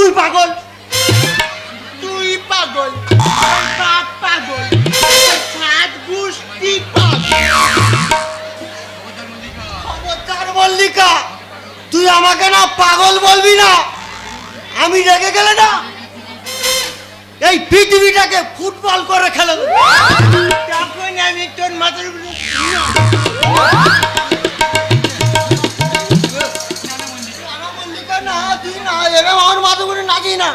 তুই পাগল, তুই পাগল, বাপ পাগল, সাত গোষ্ঠী পাগল। খবরদার মল্লিকা, তুই আমাকে না পাগল বলবি না। আমি রেগে গেলে না এই পৃথিবীটাকে ফুটবল করে খেলে দেব। তখন আমি তোর মাথার উপরে না, তুই না এরকম আমার মাথা উপরে নাচি না,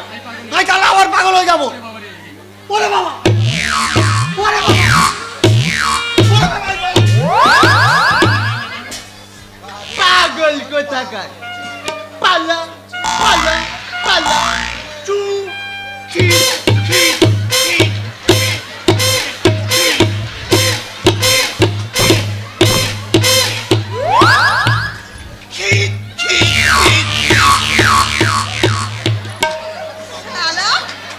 আমি তাহলে আবার পাগল হয়ে যাবো। ওরে বাবা, ওরে বাবা, পাগল কোথাকার, পালা পালা পালা চু চি চি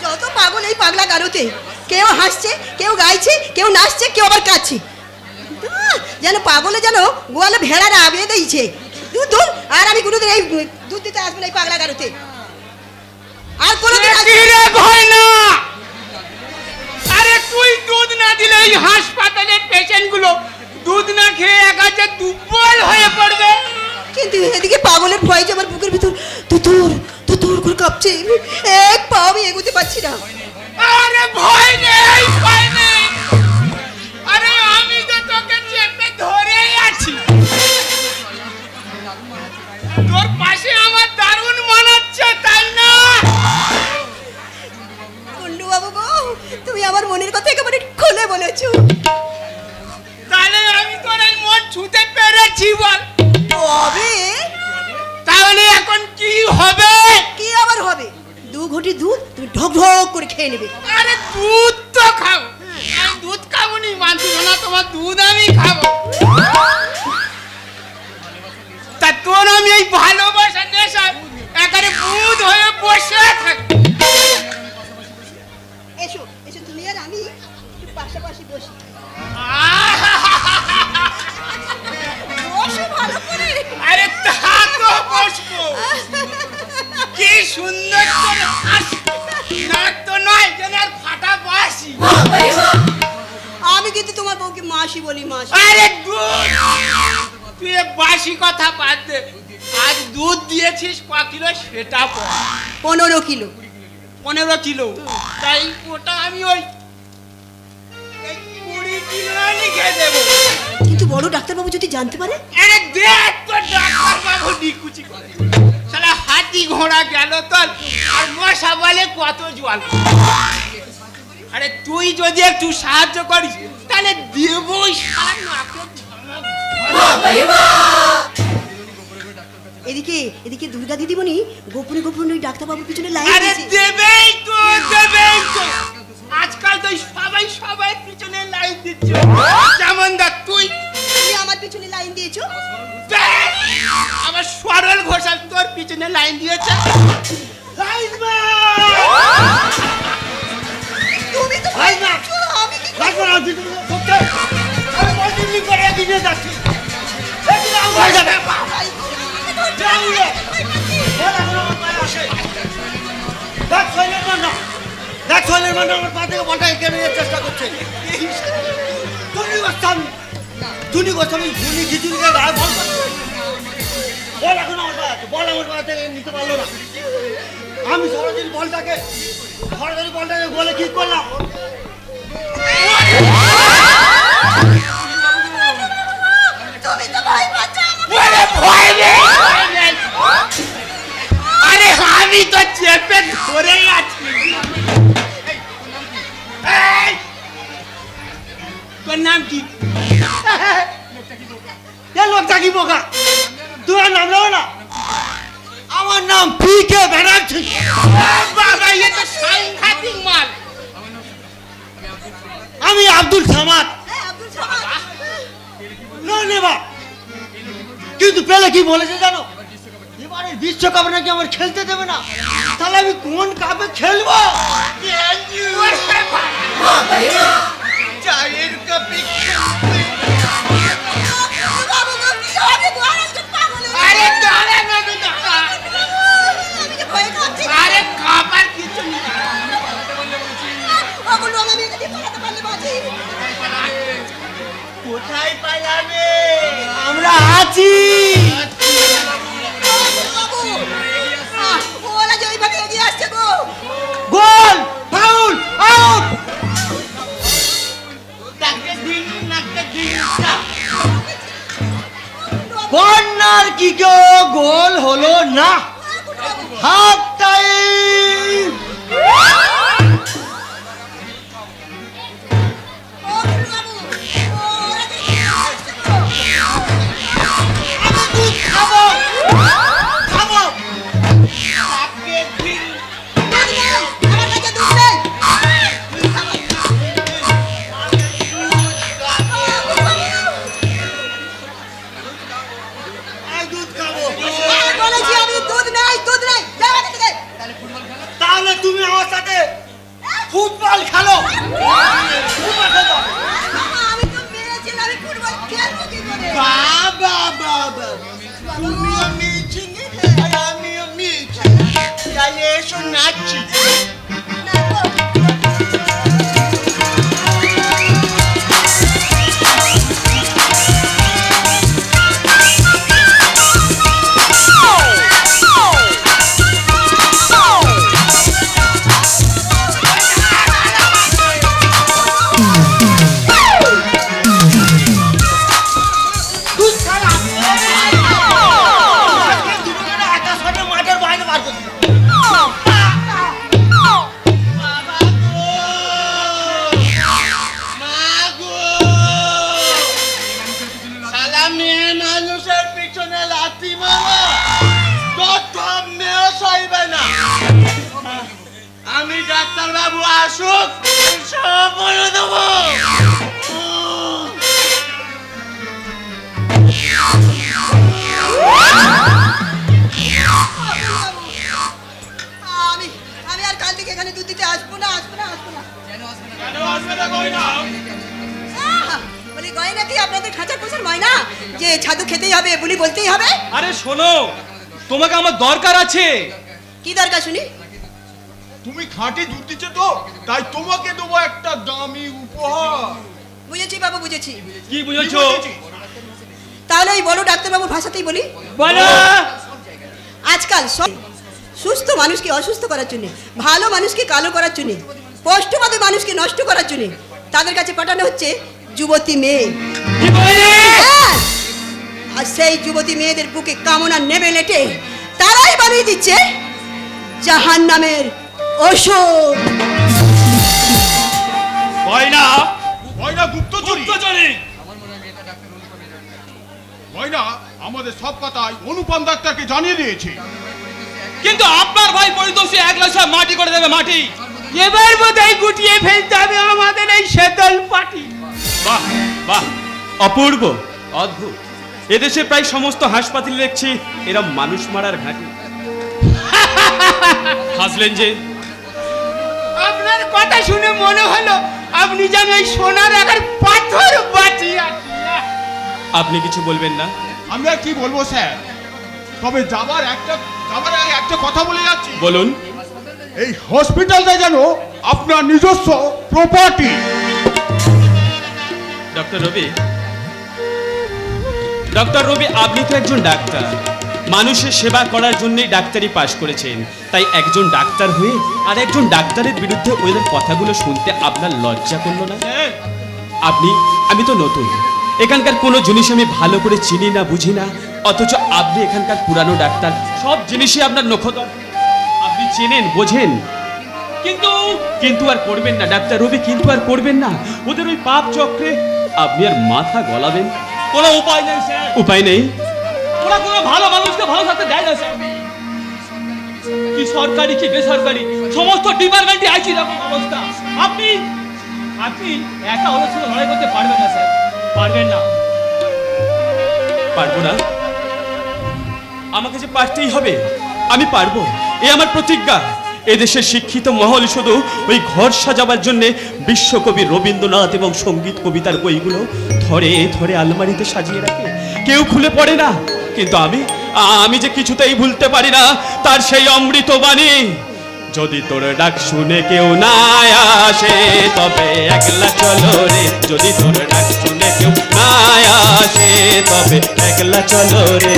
যত পাগল এই পাগলা গারোতে, কেউ হাসছে, কেউ গাইছে, কেউ নাচছে, কেউ আবার কাঁদছে। যেন পাগলে যেন গোয়ালে ভেড়ারা আবিয়ে দিয়েছে। দুধ দুধ, আর আমি কোনোদিন এই দুধ দিতে আসবো না এই পাগলা গারোতে। আর কোনোদিন ভয় না। আরে তুই দুধ না দিলে এই হাসপাতালের পেশেন্ট গুলো দুধ না খেয়ে একাছে দুর্বল হয়ে পড়বে। কিন্তু এদিকে পাগলের ভয় যে আমার বুকের ভিতর তুতুর তুতুর করে কাঁপছে, এক পা আমি এগোতে পারছি না। আরে ভয় নেই, ভয় নেই। আরে আমি তো তোকে চেপে ধরেই আছি। তোর পাশে আমার দারুণ মানাচ্ছে, তাই না? কুন্ডু বাবু গো, তুমি আমার মনের কথা একেবারে খুলে বলেছো। তাহলে আমি তোর এই মন ছুঁতে পেরেছি বল। তবে তাহলে এখন কি হবে? কি আবার হবে? 2 ঘটি দুধ তুমি ঢক ঢক করে খেয়ে নেবে। আরে দুধ তো খাও। আমি দুধ খাবো নি, মানছি না তোমার দুধ আমি খাবো। তা তোর আমি এই ভালোবাসা নেশা একেবারে বুধ হয়ে বসে থাকি। এসো এসো, তুমি আর আমি একটু পাশাপাশি বসি। বসো ভালো করে। আরে তা তো বসবো। কি সুন্দর করে হাসি, না তো নয় যেন আর ফাটা বাসি। আমি কিন্তু তোমার বউকে মাসি বলি, মাসি। আরে দুধ, তুই বাসি কথা বাদ দে। আজ দুধ দিয়েছিস ক কিলো সেটা বল। 15 কিলো। 15 কিলো, তাই ওটা আমি ওই 20 কিলো লিখে দেবো। কিন্তু বড় ডাক্তারবাবু যদি জানতে পারে? আরে দেখ তো ডাক্তারবাবু নিকুচি করে। শালা হাতি ঘোড়া গেল তোর, আর মশা বলে কত জল। আরে তুই যদি একটু সাহায্য করিস তাহলে দেবই। এদিকে এদিকে দুর্গা দিদিমণি গোপনে গোপনে ওই ডাক্তারবাবুর পিছনে লাইন আরে দিয়েছে। দেবেই তো, দেবেই তো। আজকাল তো সবাই সবাই পিছনে লাইন দিচ্ছে। যেমন দেখ তুই আমার পিছনে লাইন দিয়েছো। আমার সরল ঘোষাল তোর পিছনে লাইন দিয়েছে। তুমি তো ভাই না, আমি কি লাগবে না, তুই সত্যি আমি বলছি করে দিনে যাচ্ছি। এই নাও হয়ে যাবে। যাও রে। বল এখন আমার পায়ে আসে। দেখ শৈলের মান্না, দেখ শৈলের মান্না আমার পা থেকে বলটা কেড়ে নেওয়ার চেষ্টা করছে। ধুনি গোস্বামী ধুনি খিচুড়িকে গায়ে বল করছে। বল এখন আমার পা আছে, বল আমার পা থেকে নিতে পারলো না। আমি সরাসরি বলটাকে বলে কি করলাম? তুমি তো ভয় পাচ্ছ আমাকে। ভয় নেই, ভয় নেই। আরে আমি তো চেপে ধরেই আছি। এই, তোর নাম কি? লোকটা কি বোকা, তোমার নাম নেবো না? আমার নাম পি.কে. ব্যানার্জি। বাবা এ তো সাংঘাতিক মাল। আমি আব্দুল সামাদ। আব্দুল সামাদ। নেবা কিন্তু পেলে কি বলেছে জানো? এবারে বিশ্বকাপে নাকি আমার খেলতে দেবে না। তাহলে আমি কোন কাপে খেলবো? চায়ের কাপে। বাবু গো, কি হবে গো? আর একজন পাগল হয়ে আরে দাঁড়া না, দাঁড়া। আমি যে ভয় খাচ্ছি। আরে কোথায় পালাবে? আমরা আছি। ওরা যে ওইভাবে এগিয়ে আসছে গো। গোল, ফাউল, আউট। তাকে দিন নাকে দিন। কর্নার কিকে গোল হলো না। Half time. তাহলে তুমি আমার সাথে ফুটবল খেলো। আমি তো মেরেছিলাম, আমি ফুটবল খেলবো কি করে? বাবা বাবা তুমিও মেয়েছি আর আমিও মেয়েছি, তাহলে এসো নাচছি। আমি ডাক্তার বাবু আসুক সব বলে দেবো। আমি আর কাল থেকে এখানে দুধ দিতে আসবো না। বলি গয়না কি আপনাদের খাঁচার পোষার ময়না যে ছাদু খেতেই হবে বলি বলতেই হবে? আরে শোনো, তোমাকে আমার দরকার আছে। কি দরকার শুনি? তুমি খাঁটি দুধ দিচ্ছ তো, তাই তোমাকে দেবো একটা দামি উপহার। বুঝেছি বাবু, বুঝেছি। কি বুঝেছো? তাহলে ওই বড় ডাক্তারবাবুর ভাষাতেই বলি। বলো। আজকাল সব সুস্থ মানুষকে অসুস্থ করার জন্য, ভালো মানুষকে কালো করার জন্য, স্পষ্টভাবে মানুষকে নষ্ট করার জন্য তাদের কাছে পাঠানো হচ্ছে যুবতী মেয়ে। হ্যাঁ, আর সেই যুবতী মেয়েদের বুকে কামনা নেবে লেটে তারাই বানিয়ে দিচ্ছে জাহান্নামের ওষুধ। গয়না গয়না গুপ্তচুরি। গুপ্তচুরি। গয়না আমাদের সব কথাই অনুপম ডাক্তারকে জানিয়ে দিয়েছে। কিন্তু আপনার ভাই পরিদর্শী এক লাখ মাটি করে দেবে, মাটি। এবার বোধহয় গুটিয়ে ফেলতে হবে আমাদের এই শীতল পাটি। বাহ বাহ, অপূর্ব, অদ্ভুত। এদেশে প্রায় সমস্ত হাসপাতালে দেখছি এরা মানুষ মারার ঘাঁটি। হাসলেন যে? আপনার কথা শুনে মনে হলো আপনি যেন এই সোনার আকার পাথর বাঁচিয়ে। আপনি কিছু বলবেন না? আমি আর কি বলবো স্যার, তবে যাবার আগে একটা কথা বলে যাচ্ছি। বলুন। এই হসপিটালটা যেন আপনার নিজস্ব প্রপার্টি। ডক্টর রবি, আপনি তো একজন ডাক্তার, মানুষের সেবা করার জন্যই ডাক্তারি পাশ করেছেন। তাই একজন ডাক্তার হয়ে আর একজন ডাক্তারের বিরুদ্ধে ওদের কথাগুলো শুনতে আপনার লজ্জা করলো না? আমি তো নতুন, এখানকার কোনো জিনিস আমি ভালো করে চিনি না, বুঝি না, অথচ আপনি এখানকার পুরানো ডাক্তার, সব জিনিসই আপনার নখদর, আপনি চেনেন, বোঝেন। কিন্তু আর করবেন না ডাক্তার রবি, কিন্তু আর করবেন না। ওদের ওই পাপ চক্রে আপনি আর মাথা গলাবেন? কোনো উপায় নেই স্যার। উপায় নেই? ওরা কোনো ভালো মানুষকে ভালো থাকতে দেয় না স্যার। কি সরকারি কি বেসরকারি সমস্ত ডিপার্টমেন্টে একই রকম অবস্থা। আপনি একা ওদের সঙ্গে লড়াই করতে পারবেন না স্যার, পারবেন না। পারবো না? আমাকে যে পারতেই হবে, আমি পারবো, এ আমার প্রতিজ্ঞা। এদেশের শিক্ষিত মহল শুধু ওই ঘর সাজাবার জন্য বিশ্বকবি রবীন্দ্রনাথ এবং সঙ্গীত কবিতার বইগুলো ধরে ধরে আলমারিতে সাজিয়ে রাখে, কেউ খুলে পড়ে না। কিন্তু আমি যে কিছুতেই ভুলতে পারি না তার সেই অমৃত বাণী, যদি তোর ডাক শুনে কেউ না আসে তবে একলা চলো রে, যদি তোর ডাক শুনে কেউ না তবে একলা চলো রে।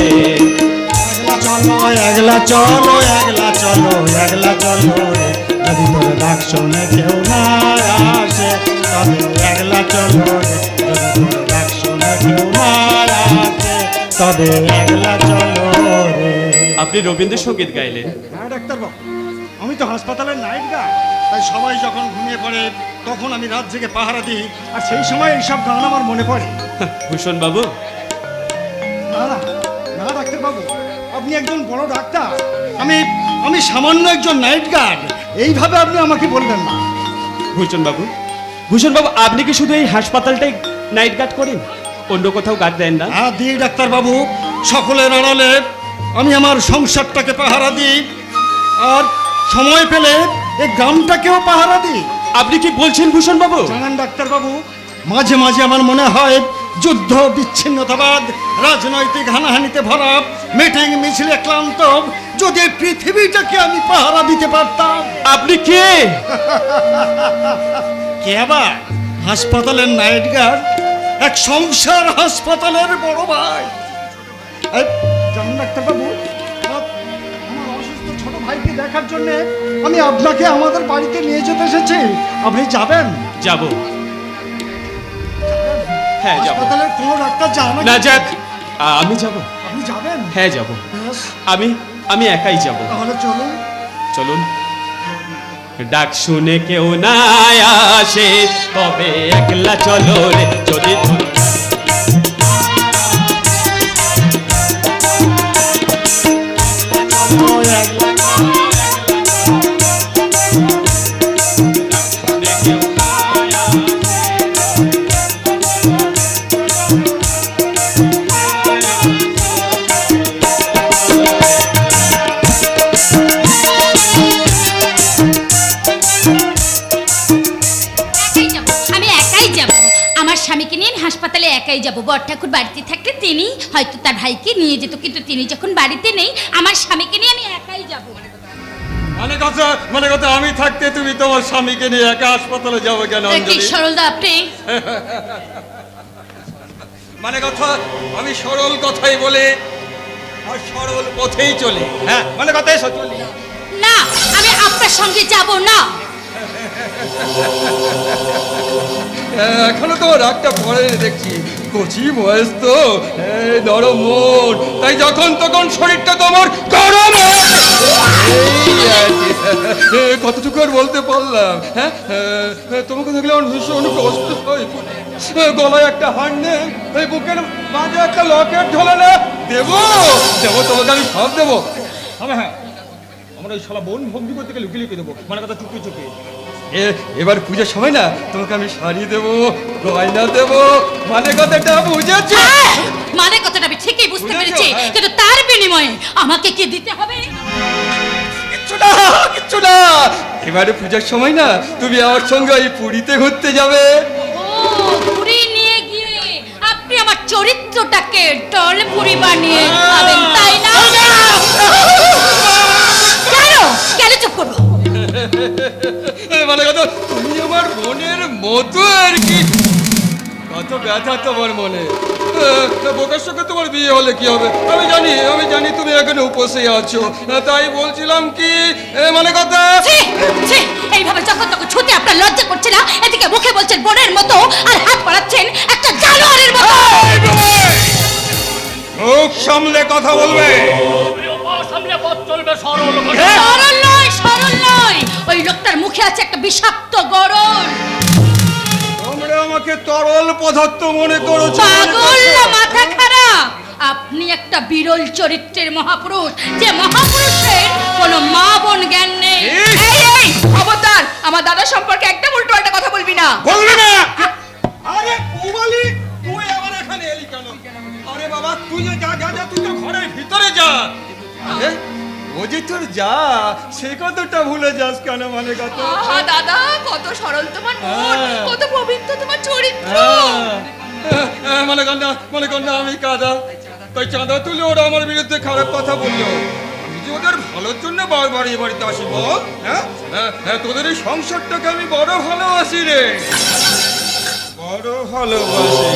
একলা চলো একলা চলো একলা চলো রে, যদি তোর ডাক শুনে কেউ না আসে তবে একলা চলো রে, যদি তোর ডাক শুনে কেউ না আসে তবে একলা চলো রে। আপনি রবীন্দ্রসঙ্গীত গাইলেন। হ্যাঁ ডাক্তারবাবু, আমি তো হাসপাতালের নাইট গার্ড, তাই সবাই যখন ঘুমিয়ে পড়ে তখন আমি রাত জেগে পাহারা দিই, আর সেই সময় এইসব গান আমার মনে পড়ে। ভূষণ বাবু, না না না ডাক্তারবাবু, আপনি একজন বড় ডাক্তার, আমি সামান্য একজন নাইট গার্ড, এইভাবে আপনি আমাকে বলবেন না। ভূষণ বাবু, ভূষণ বাবু, আপনি কি শুধু এই হাসপাতালটাই নাইট গার্ড করেন, অন্য কোথাও গার্ড দেন না? হ্যাঁ দিই ডাক্তারবাবু, সকলের আড়ালে আমি আমার সংসারটাকে পাহারা দিই, আর সময় পেলে এই গ্রামটাকেও পাহারা দিই। আপনি কি বলছেন ভূষণ বাবু? জানেন ডাক্তারবাবু, মাঝে মাঝে আমার মনে হয় যুদ্ধ, বিচ্ছিন্নতাবাদ, রাজনৈতিক হানাহানিতে ভরা, মিটিং মিছিলে ক্লান্ত, যদি এই পৃথিবীটাকে আমি পাহারা দিতে পারতাম। আপনি কে? কে আবার? হাসপাতালের নাইট গার্ড, এক সংসার হাসপাতালের বড় ভাই। জানেন ডাক্তারবাবু, আমার অসুস্থ ছোট ভাইকে দেখার জন্য আমি আপনাকে আমাদের বাড়িতে নিয়ে যেতে এসেছি। আপনি যাবেন? যাব। হ্যাঁ যাব। হাসপাতালের কোনো ডাক্তার যান না যাক, আমি যাব। আপনি যাবেন? হ্যাঁ যাব। বেশ, আমি একাই যাব। তাহলে চলুন। চলুন। ডাক শুনে কেউ না আসে তবে একলা চলো রে, যদি হাসপাতালে একাই যাব। বড় ঠাকুর বাড়িতে থাকলে তিনি হয়তো তার ভাইকে নিয়ে যেত, কিন্তু তিনি যখন বাড়িতে নেই আমার স্বামীকে নিয়ে আমি একাই যাব। মানে কথা আমি থাকতে তুমি তোমার স্বামীকে নিয়ে একা হাসপাতালে যাবে কেন? কি সরলদা আপনি? মানে কথা আমি সরল কথাই বলে আর সরল পথেই চলি। হ্যাঁ মানে কথা এসো চলি। না, আমি আপনার সঙ্গে যাব না। এখনো তো রাগটা পড়ে দেখছি, কচি বয়স তো, নরম মন, তাই যখন তখন শরীরটা তোমার গরম। কতটুকু আর বলতে পারলাম? হ্যাঁ তোমাকে দেখলে আমার ভীষণ কষ্ট হয়। গলায় একটা হার নেই, বুকের মাঝে একটা লকেট ঝোলে না, দেবো দেবো তোমাকে আমি সব দেবো। হ্যাঁ আমরা ওই শালা বোন ভঙ্গি করতে গেলে লুকিয়ে লুকিয়ে দেবো, মানে কথা চুপি চুপি। এবার পুজোর সময় না তোমাকে আমি শাড়ি দেবো, গয়না দেবো, মানে কথাটা বুঝেছো? মানে কথাটা আমি ঠিকই বুঝতে পেরেছি, কিন্তু তার বিনিময়ে আমাকে কি দিতে হবে? কিচ্ছু না। এবারে পুজোর সময় না তুমি আমার সঙ্গে ওই পুরীতে ঘুরতে যাবে। ও পুরী নিয়ে গিয়ে আপনি আমার চরিত্রটাকে টলপুরি বানিয়ে খাবেন, তাই না? কেন চুপ করবো? মানে কথা তুমি আমার বোনের মতো আর কি। কত ব্যথা তোমার মনে। বোকার সঙ্গে তোমার বিয়ে হলে কি হবে? আমি জানি তুমি এখানে উপসে আছো, তাই বলছিলাম কি মানে কথা। এইভাবে যখন তখন ছুটে আপনার লজ্জা করছে না? এদিকে মুখে বলছেন বোনের মতো আর হাত বাড়াচ্ছেন একটা জানোয়ারের মতো। মুখ সামলে কথা বলবে। সরল নয়, ওই লোকটার মুখে আছে একটা বিষাক্ত গরল। তোমরা আমাকে তরল পদার্থ মনে করছো? পাগল না মাথা খারাপ? আপনি একটা বিরল চরিত্রের মহাপুরুষ, যে মহাপুরুষের কোনো মা বোন জ্ঞান নেই। এই খবরদার, আমার দাদা সম্পর্কে একদম উল্টো পাল্টা কথা বলবি না। বলবি না? আরে পুবালি, তুই আবার এখানে এলি কেন? আরে বাবা তুই যা যা যা, তুই তো ঘরের ভিতরে যা। ও যে তোর যা, সে কথাটা ভুলে যাস কেন? মানে কথা দাদা, কত সরল তোমার মন, কত পবিত্র তোমার চরিত্র। মনে কর না আমি কাদা, তাই চাঁদা তুলে ওরা আমার বিরুদ্ধে খারাপ কথা বললো। আমি যে ওদের ভালোর জন্য বারবার এই বাড়িতে আসি বল। হ্যাঁ তোদের এই সংসারটাকে আমি বড় ভালোবাসি রে, বড় ভালোবাসি।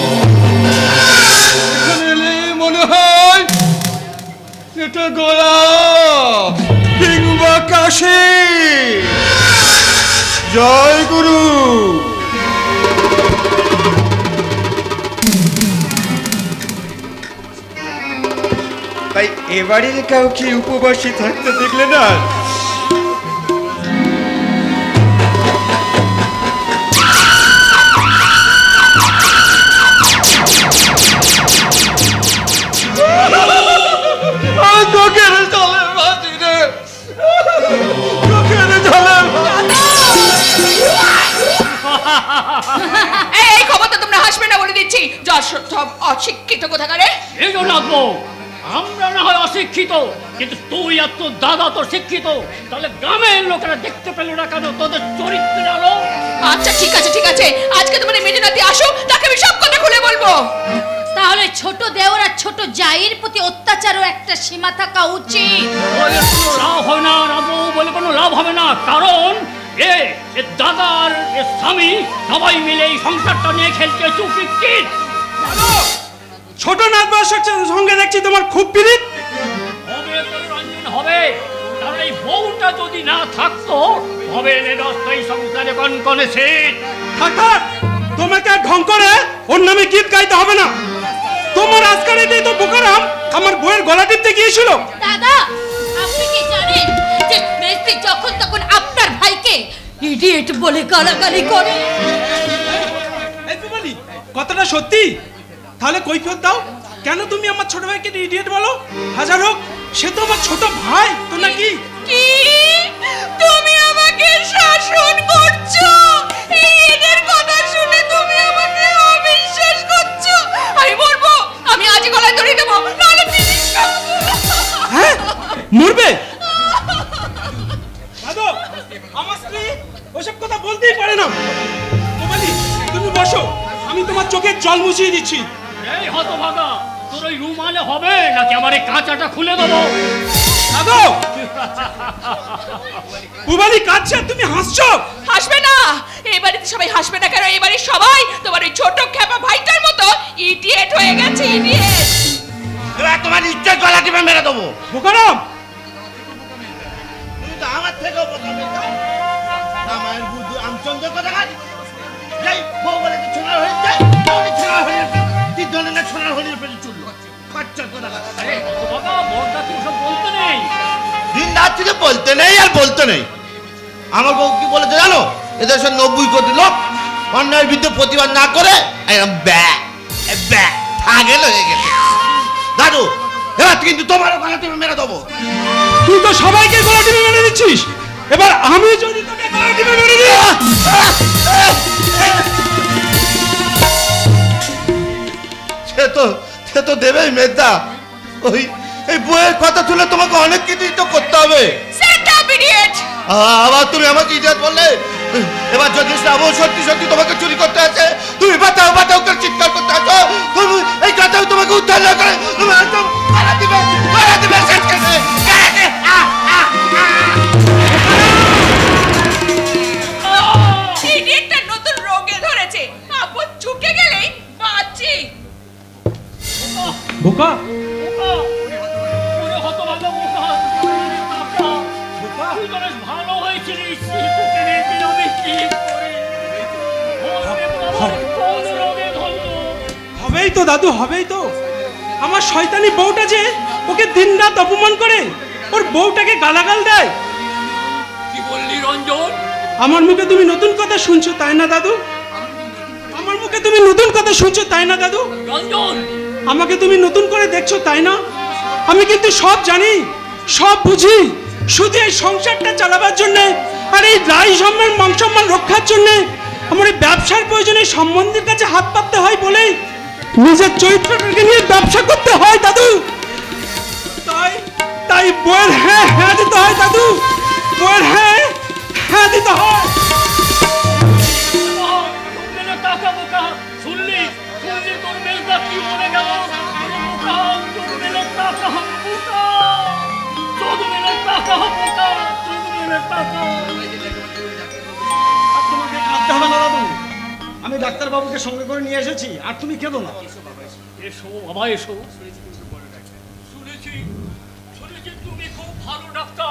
এখানে এলে কেটে গলা কিংবা কাশি। জয় গুরু। তাই এবারে কাউকে উপবাসী থাকতে দেখলে না চোখের জলে ভাসি রে, চোখের জলে। এই খবরটা তোমরা হাসবে না বলে দিচ্ছি। যা সব অশিক্ষিত কোথাকারে। এই জন্য আমরা না হয় অশিক্ষিত, কিন্তু তুই আর তোর দাদা তো শিক্ষিত। তাহলে গ্রামের লোকেরা দেখতে পেল না কেন তোদের চরিত্রের আলো? আচ্ছা ঠিক আছে ঠিক আছে, আজকে তোমার মেজনাতি আসো, তাকে আমি সব কথা খুলে বলবো। তাহলে ছোট দেওর আর ছোট জায়ের প্রতি অত্যাচারও একটা সীমা থাকা উচিত। লাভ হয় না রাবু বলে কোনো লাভ হবে না, কারণ এ দাদার এ স্বামী সবাই মিলে এই সংসারটা নিয়ে খেলছে চুপিকিট। ছোট নাথবাসের সঙ্গে দেখছি তোমার খুব পিরিত হবে। রঞ্জন হবে, কারণ এই বউটা যদি না থাকতো হবে এই সংসারে কনকনে শীত। থাক, তোমাকে আর ঢং করে ওর নামে গীত গাইতে হবে না। তোমার আজকারিতেই তো বোকারাম আমার বউয়ের গলা টিপতে গিয়েছিল। দাদা, আপনি কি জানেন যে মেজদি যখন তখন আপনার ভাইকে ইডিয়েট বলে গালাগালি করে? এই পুবালি, কথাটা সত্যি? তাহলে কৈফিয়ত দাও, কেন তুমি আমার ছোট ভাইকে ইডিয়েট বলো? হাজার হোক সে তো আমার ছোট ভাই তো নাকি? কি তুমি আমাকে শাসন করছো? এদের কথা শুনে তুমি আমাকে অবিশ্বাস করছো? আমি মরবো, আমি আজ গলায় ধরে দেবো, নাহলে ফিনিশ করবো। হ্যাঁ, মরবে? দাদু, আমার স্ত্রী ওসব কথা বলতেই পারে না। পুবালি, তুমি বসো, আমি তোমার চোখের জল মুছিয়ে দিচ্ছি। এই হতভাগা, তোর ওই রুমালে হবে নাকি আমার এই কাঁচাটা খুলে দেবো? দাদু, পুবালি কাঁদছে, তুমি হাসছো? হাসবে না, এই বাড়িতে সবাই হাসবে না কেন? এই বাড়ির সবাই তোমার ওই ছোট খেপা ভাইটার মতো ইডিয়েট হয়ে গেছে, ইডিয়েট। এবার তোমার ইচ্ছা গলা টিপে মেরে দেবো। বোকারাম, তুমি তো আমার থেকেও বোকা বেটা। রামায়ণ বুদ্ধ আমচন্দ্র কথা কাজ। যাই বউ বলে তো ছোনার হয়ে যায়, ছোনার হয়ে তুই দলে না ছোনার হয়ে ফেলে চললো। খরচা কথা কাজ। আরে হতভাগা, বড়দা কি ওসব বলতে নেই? দিন রাত থেকে বলতে নেই আর বলতে নেই। আমার বউ কি বলেছে জানো? এদের সব 90 কোটি লোক অন্যায়ের বিরুদ্ধে প্রতিবাদ না করে একদম থাগেল হয়ে গেছে। দাদু, এবার কিন্তু তোমারও গলা টিপে মেরে দেবো। তুই তো সবাইকে গলা টিপে মেরে দিচ্ছিস, এবার আমি যদি তোকে গলা টিপে মেরে দিই। সে তো দেবেই মেজদা। ওই এই বইয়ের কথা তুলে তোমাকে অনেক কিছুই তো করতে হবে। আবার তুমি আমাকে ইডিয়েট বললে। এবার যদি শ্রাবণ সত্যি সত্যি তোমাকে চুরি করতে আছে, তুমি বাঁচাও বাঁচাও করে চিৎকার করতে আছো, তুমি এই কথাও তোমাকে উদ্ধার না করে তুমি একদম মারা দিবে শেষ করে। ইডিয়েটটা নতুন রোগে ধরেছে, আপদ ঝুঁকে গেলেই বাঁচি। বোকা, হতভাগা বোকা, তুই তো বেশ ভালো হয়েছিলিস। তোকে রেখে আমি কি করি? কোন রোগে ধরলো? হবেই তো দাদু, হবেই তো। আমার শয়তানি বউটা যে ওকে দিনরাত অপমান করে, ওর বউটাকে গালাগাল দেয়। কি বললি রঞ্জন? আমার মুখে তুমি নতুন কথা শুনছো তাই না দাদু? আমার মুখে তুমি নতুন কথা শুনছো তাই না দাদু? রঞ্জন, আমাকে তুমি নতুন করে দেখছো তাই না? আমি কিন্তু সব জানি, সব বুঝি। শুধু এই সংসারটা চালাবার জন্য আর এই রাই সম্মান মান সম্মান রক্ষার জন্য আমার এই ব্যবসার প্রয়োজনে সম্বন্ধের কাছে হাত পাততে হয় বলেই নিজের চরিত্রটাকে নিয়ে ব্যবসা করতে হয় দাদু। তাই তাই বইয়ের হ্যাঁ হ্যাঁ দিতে হয় দাদু, বইয়ের হ্যাঁ হ্যাঁ দিতে হয়। টাকা বোকা, শুনলি তোর মেজদা কি বলে গেল? আমি ডাক্তার বাবুকে সঙ্গে করে নিয়ে এসেছি, আর তুমি কেঁদো না। এসো বাবা, এসো। শুনেছি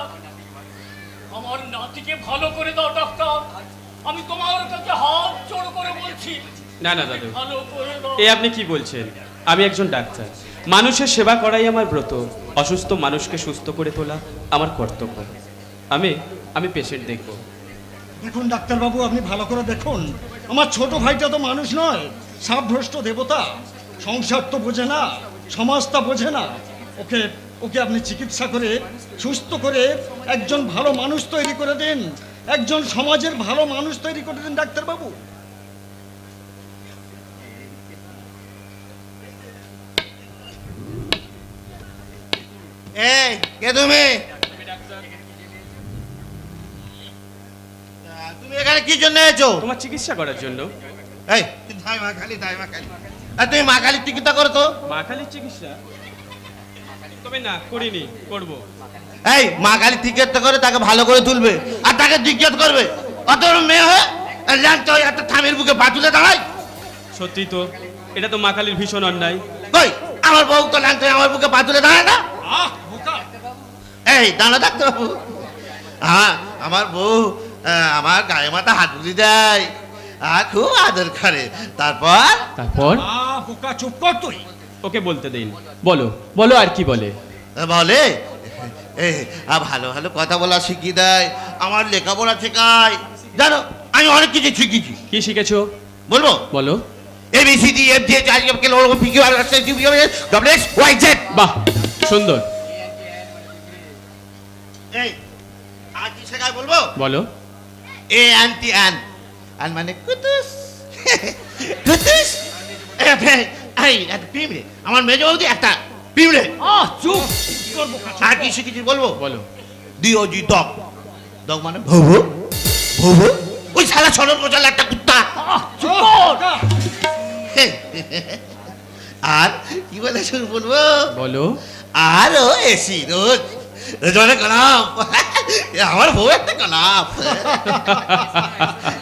যাক। আমার নাতিকে ভালো করে দাও ডাক্তার, আমি তোমার কাছে হাত জোড় করে বলছি। না না দাদু, ভালো করে দাও। এ আপনি কি বলছেন? আমি একজন ডাক্তার, মানুষের সেবা করাই আমার ব্রত। অসুস্থ মানুষকে সুস্থ করে তোলা আমার কর্তব্য। আমি পেশেন্ট দেখব। দেখুন ডাক্তারবাবু, আপনি ভালো করে দেখুন, আমার ছোট ভাইটা তো মানুষ নয়, সাবভ্রষ্ট দেবতা। সংসার তো বোঝে না, সমাজটা বোঝে না। ওকে ওকে আপনি চিকিৎসা করে সুস্থ করে একজন ভালো মানুষ তৈরি করে দিন, একজন সমাজের ভালো মানুষ তৈরি করে দিন ডাক্তারবাবু। এই কে তুমি? তুমি এখানে কি জন্য এসেছো? তোমার চিকিৎসা করার জন্য। এই ধাই মা খালি, ধাই মা খালি। আর তুমি মা কালীর চিকিৎসা করো তো? মা কালীর চিকিৎসা? তবে না, করিনি, করব। এই মা কালীর চিকিৎসা করে তাকে ভালো করে তুলবে আর তাকে জিজ্ঞেস করবে, অত মেয়ে হয়ে ল্যাংটা হয়ে একটা থামের বুকে পা তুলে দাঁড়ায়। সত্যি তো, এটা তো মা কালীর ভীষণ অন্যায়। কই আমার বউ তো ল্যাংটা হয়ে আমার বুকে পা তুলে দাঁড়ায় না। এই দাঁড়া ডাক্তারবাবু, আমার বউ আমার গায়ে মাথা হাত বুঝে যায় আর খুব আদর করে। তারপর বোকা চুপ কর তুই, ওকে বলতে দিন। বলো বলো, আর কি বলে? বলে ভালো ভালো কথা বলা শিখিয়ে দেয়, আমার লেখাপড়া শেখায়। জানো আমি অনেক কিছু শিখেছি। কি শিখেছো বলবো? বলো। এবিসিডি এফজি এইচআইএফকে লোগো পিকিউআর ডব্লিউএক্স ওয়াইজেড। বাহ, সুন্দর। এই আর কি শেখায় বলবো? বলো। এ অ্যান্টি অ্যান আর মানে কুতুস কুতুস। এই একটা পিমড়ে, আমার মেজ বৌদি একটা পিমড়ে। চুপ। আর কি শিখেছি বলবো? বলো। DOG dog. ডগ মানে ভুভু ভুভু। ওই শালা ছড়ন গোছাল একটা কুত্তা। আর কি বলে শুন বলবো? বলো। আর ও এসি রোজ রোজ গলাপ। আমার বউ একটা গলাপ।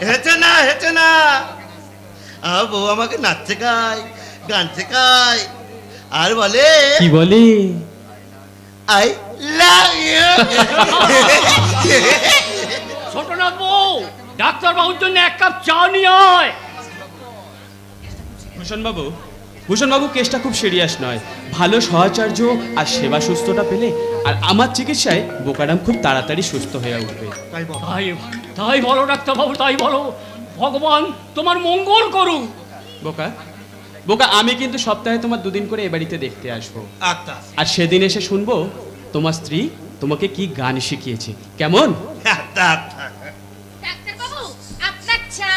হেঁচে না হেঁচে না। আমার বউ আমাকে নাচ শেখায়, গান শেখায় আর বলে। কি বলে? I love you. ছোটনাথ বউ, ডাক্তার বাবুর জন্য এক কাপ চা নিয়ে আয়। ভূষণ বাবু কেসটা খুব সিরিয়াস নয়। ভালো সহচর্য আর সেবা সুস্থতা পেলে আর আমার চিকিৎসায় বোকারাম খুব তাড়াতাড়ি সুস্থ হয়ে উঠবে। তাই বলো ডাক্তার বাবু, তাই বলো। ভগবান তোমার মঙ্গল করুন। বোকা, আমি কিন্তু সপ্তাহে তোমার 2 দিন করে এ বাড়িতে দেখতে আসবো। আচ্ছা। আর সেদিন এসে শুনবো তোমার স্ত্রী তোমাকে কি গান শিখিয়েছে, কেমন? ডাক্তার বাবু, আপনার চা।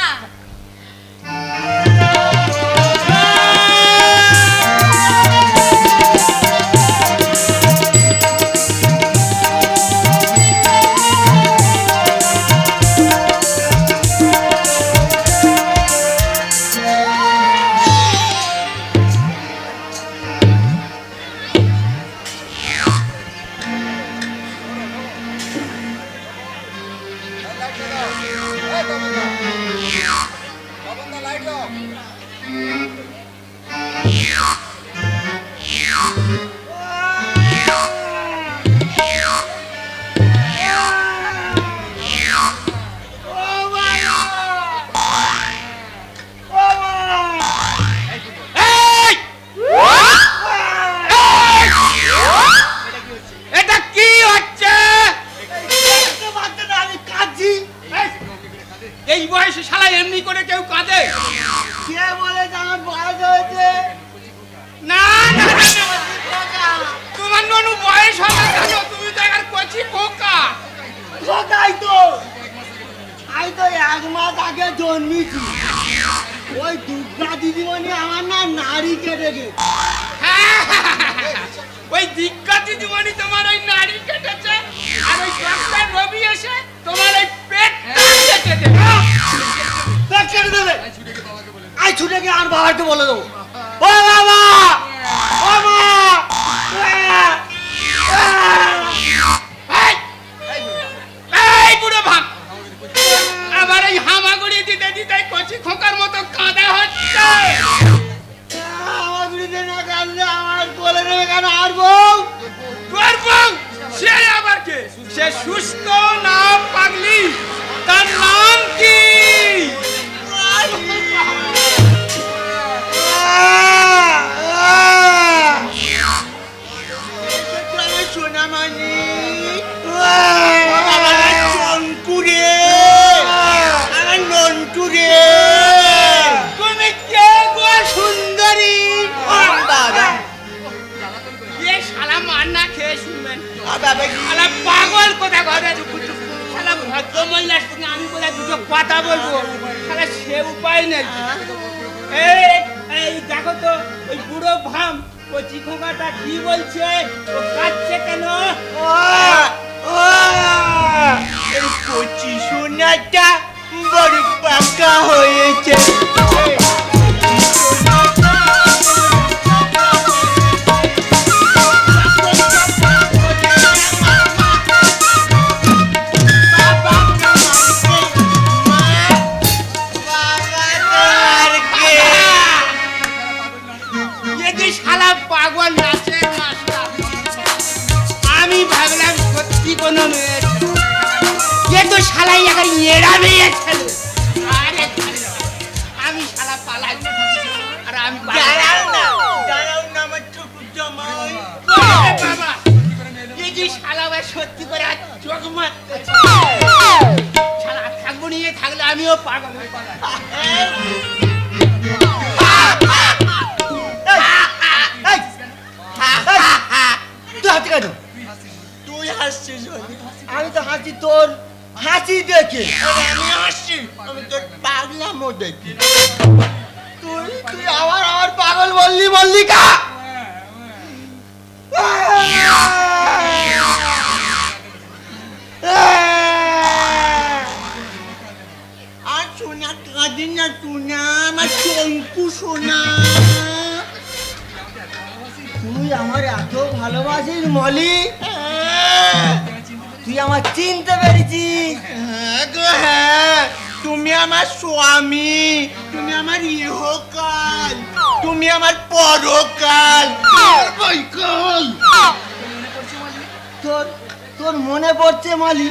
এই বয়সে শালা এমনি করে কেউ কাঁদে? কে বলে আমার বয়স হয়েছে? না না তোমার ননু বয়স হবে কেন? তুমি তো এখন কচি খোকা। খোকাই তো, আমি তো 1 মাস আগে জন্মেছি। ওই দুর্গা দিদিমণি আমার না নাড়ি কেটে গেছে। ওই দিগ্গা দিদিমণি তোমার ওই নাড়ি কেটেছে আর ওই ডাক্তার রবি এসে তোমার ওই পেটটা কেটে দেবে। পেট কেটে দেবে? আই ছুটে গিয়ে আর বাবাকে বলে দেবো, ও বাবা, ও মা। এই বুড়ো ভাগ, আবার এই হামাগুড়ি দিতে দিতে কচি খোকার মতো কাঁদা হচ্ছে। হামাগুড়িতে না কাঁদলে আমার কোলে নেবে কেন? আর বউ? তোর বউ? সে আবার কে? সে সুস্থ না পাগলি, তার নাম কি? সোনামণি চনকুরে আমার নন্টুরে, তুমি কে গো সুন্দরী? দাদা ये শালা মান্না খেয়ে শুনবেন, শালা পাগল কোথা ঘরে শালা ভদ্র মহিলার সঙ্গে আমি বলে দুটো কথা বলবো, শালা সে উপায় নেই। এই দেখো তো ওই বুড়ো ভাম কচি খোকাটা কি বলছে, ও কাঁদছে কেন? এই কচি সোনাটা বড় পাকা হয়েছে। পাগল নাচের মাস্টার, আমি ভাবলাম সত্যি কোনো মেয়ে, এ তো শালাই এখন এরা মেয়ে ছেলে। আমি শালা পালাই, আর আমি দাঁড়াও না আমার ছোট জামাই বাবা, এই যে শালা ভাই সত্যি করে আর চোখ মারতে শালা থাকবো নিয়ে থাকলে আমিও পাগল হয়ে পালাই। তুই হাসছিস, আমি তো হাসি তোর হাসি দেখে। আমি হাসছি, আমি তোর পাগলামো দেখি। তুই আমার পাগল বললি মল্লিকা। আর সোনা কাঁদি না, সোনা আমার চঙ্কু সোনা। তুই আমার এত ভালোবাসিস মলি, তুই আমার চিনতে পেরেছিস? হ্যাঁ, তুমি আমার স্বামী, তুমি আমার ইহকাল, তুমি আমার পরকাল। তোর মনে পড়ছে মালি,